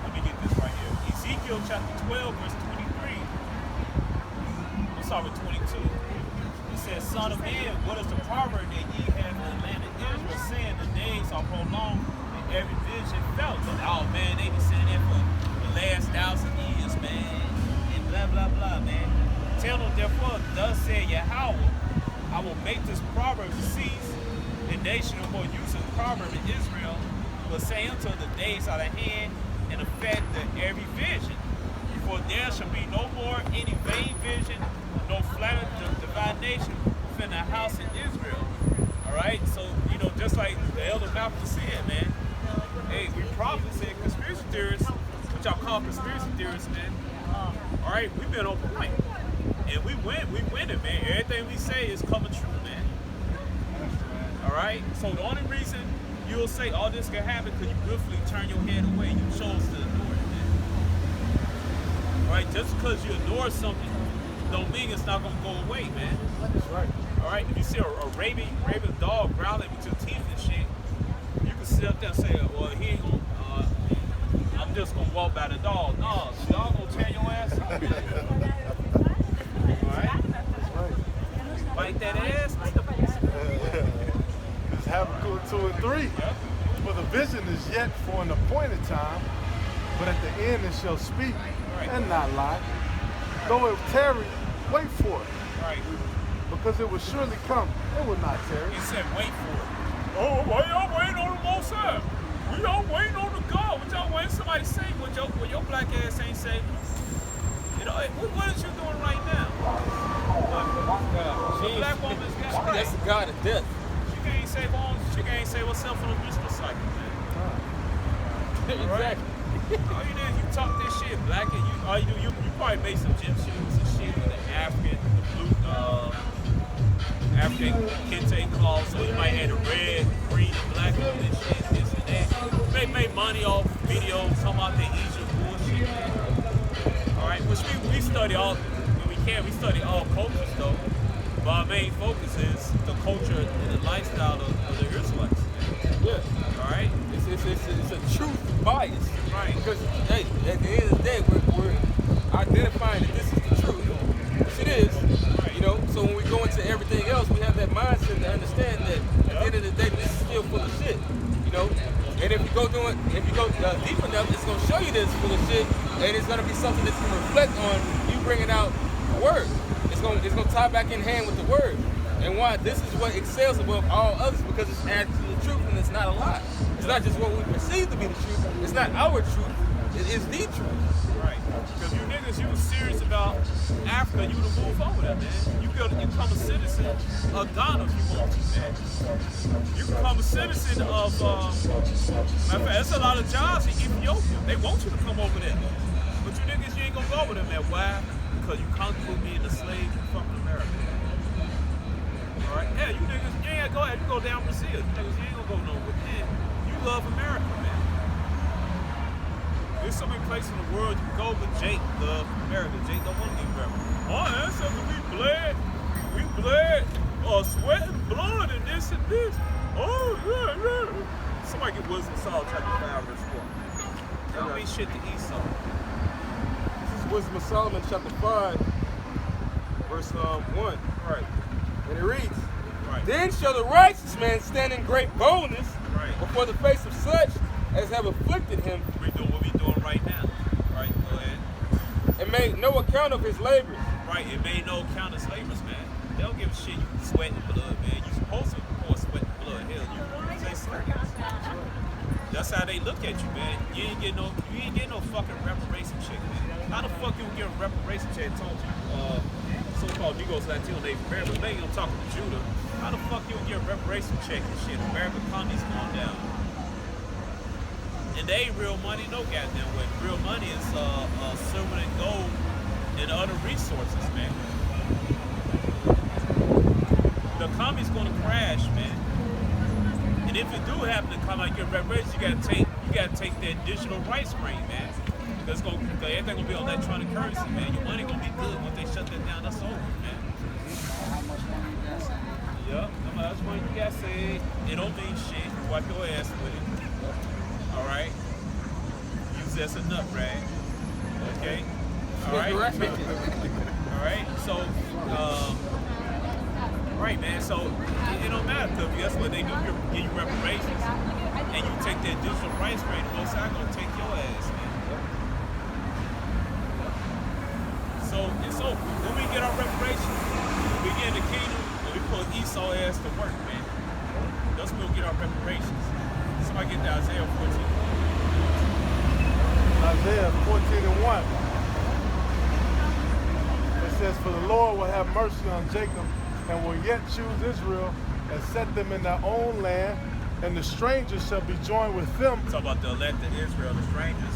Let me get this right here. Ezekiel chapter 12, verse 23. Let's start with 22. It says, Son of man, what is the proverb that ye have in the land of Israel, saying the days are prolonged and every vision felt? But, oh man, they be saying that for the last 1,000 years, man. And blah, blah, blah, man. Tell them, therefore, thus said Yahweh, I will make this proverb cease. The nation will use this proverb in Israel, will say until the days are at hand, and affect every vision. For there shall be no more any vain vision, no flattered divination within the house in Israel. Alright? So, just like the elder Malcolm said, man, hey, we prophets and conspiracy theorists, which y'all call conspiracy theorists, man. Alright, we've been on point. And we win it, man. Everything we say is coming true, man. Alright? So the only reason you'll say all this can happen because you willfully turn your head away. You chose to ignore it, man. Alright? Just because you ignore something don't mean it's not going to go away, man. That's right. Alright? If you see a raving dog growling with your teeth and shit, you can sit up there and say, well, he ain't going to, I'm just going to walk by the dog. No, the dog going to tear your ass up. Alright? Bite that ass. It's Habakkuk 2 and 3. Yep. For the vision is yet for an appointed time, but at the end it shall speak and not lie. Though it tarry, wait for it, Right. because it will surely come. It will not tarry. He said, wait for it. Oh, why y'all waiting on the Most High? We all waiting on the God. What y'all waiting? Somebody say what your black ass ain't say. What is you doing right now? The black woman's got right. That's the God of death. She can't say what's up for the menstrual cycle, man. Exactly. All you did, you talk this shit black, and you probably made some gym shoes and shit with the African, African kente cloth, so you might have the red, green, and black on this shit, this and that. They make money off videos talking about the Egypt bullshit, man. Alright, which we study we study all cultures though. But our main focus is the culture and the lifestyle of the Israelites. Yeah. Alright? It's a truth bias. Right. Because hey, at the end of the day, we're identifying that this is the truth, which it is. Right. So when we go into everything else, we have that mindset to understand that at the end of the day, this is still full of shit. And if you go deep enough, it's gonna show you this full of shit, and it's gonna be something that's gonna reflect on you bringing out the word. It's gonna tie back in hand with the word. And why this is what excels above all others, because it's actually the truth and it's not a lie. It's not just what we perceive to be the truth. It's not our truth. It is the truth. Right. Because you niggas, you was serious about Africa, you would have moved over there, man. You could become a citizen of Ghana if you want to, man. You can become a citizen of, matter of fact, there's a lot of jobs in Ethiopia. They want you to come over there. But you niggas, you ain't gonna go over there, man. Why? Because you comfortable being a slave in fucking America. Alright? Yeah, you niggas, you ain't gonna go, you go down Brazil. You niggas, you ain't gonna go nowhere. Man, you love America, man. There's so many places in the world you can go, but Jake loves America. Jake don't want to leave America. Oh, that's something we bled, sweat and blood and this and this. Oh, yeah. Somebody get Wisdom of Solomon chapter 5 verse 4. That don't mean shit to Esau. This is Wisdom of Solomon chapter 5, verse 1. Right. And it reads, Right. Then shall the righteous man stand in great boldness Right. before the face of such as have afflicted him, We doing what we doing right now. Right, go ahead. and made no account of his labors. Right, it made no count of slavers, man. They don't give a shit. You sweat and blood, man. You supposed to pour sweat and blood. Hell, you say slaves. That's how they look at you, man. You ain't getting no fucking reparation check, man. How the fuck you get a reparation check? Told you, so-called Negros Latino Native Americans. Maybe I'm talking to Judah. How the fuck you get a reparation check and shit? American economy's going down. And they ain't real money, no goddamn way. Real money is silver and gold and other resources, man. The economy's gonna crash, man. And if it do happen to come out and get reparations, you gotta take you gotta take that digital rights rate, man. Because everything gonna be electronic currency, man. Your money gonna be good once they shut that down. That's over, man. How much money you got saved? Yep, how much money you got saved? It don't mean shit. You wipe your ass with it. All right. Use that as a nut rag. Okay. All right. All right. So, right, man. So it don't matter because guess what? They do give you reparations, and you take that digital rights rate. The most I gonna take your ass, man. So it's over. When we get our reparations, we get in the kingdom, and we put Esau ass to work, man. That's when we'll get our reparations. Somebody get to Isaiah 14. Isaiah 14:1. It says, "For the Lord will have mercy on Jacob, and will yet choose Israel, and set them in their own land, and the strangers shall be joined with them." Talk about the elect of Israel, the strangers.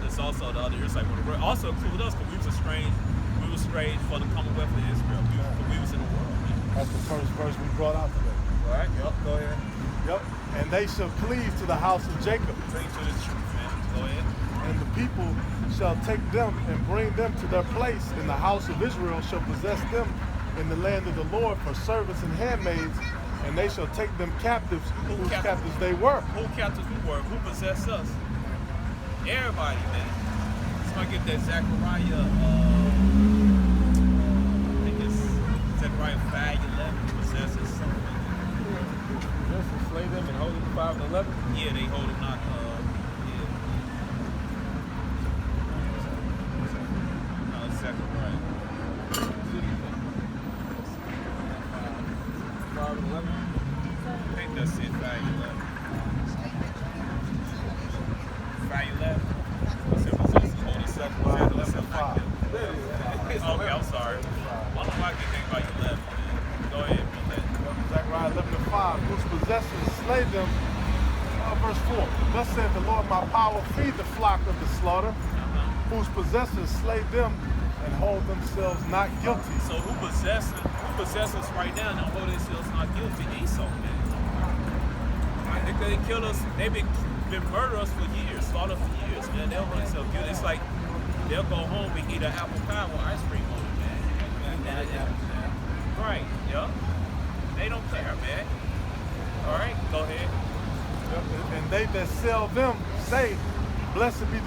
There's also the other Israelites. Also include us because we was estranged. We were estranged for the commonwealth of Israel. We was in the world. Man. That's the first verse we brought out today. All right. Yep. Go ahead. Yep. "And they shall cleave to the house of Jacob, Cling to the truth, man. Go ahead. and the people shall take them and bring them to their place, and the house of Israel shall possess them in the land of the Lord for servants and handmaids, and they shall take them captives, whose captives they were." Who captives we were? Who possessed us? Everybody, man. So I get that Zechariah. I think it's Zechariah 5:11 possesses something. Just enslave them and hold them 5 and 11. Yeah, they hold them not. No, it's Zechariah. 5 and 11. I think that's it. 5:11. 5:11. Okay, I'm sorry. I don't know why I can think about you left, man. Go ahead, man. Zechariah 11:5, "Whose possessors slay them." Verse 4, "Thus saith the Lord, my power feed the flock of the slaughter, whose possessors slay them and hold themselves not guilty." So who possess us right now and don't hold themselves not guilty? Esau, man. Right, they killed us. They've been murdering us for years, slaughtered for years, man. They don't hold themselves guilty. It's like they'll go home and eat an apple pie with ice cream on it, man. Right, yeah. They don't care, man. All right, go ahead. And they that sell them say, "Blessed be the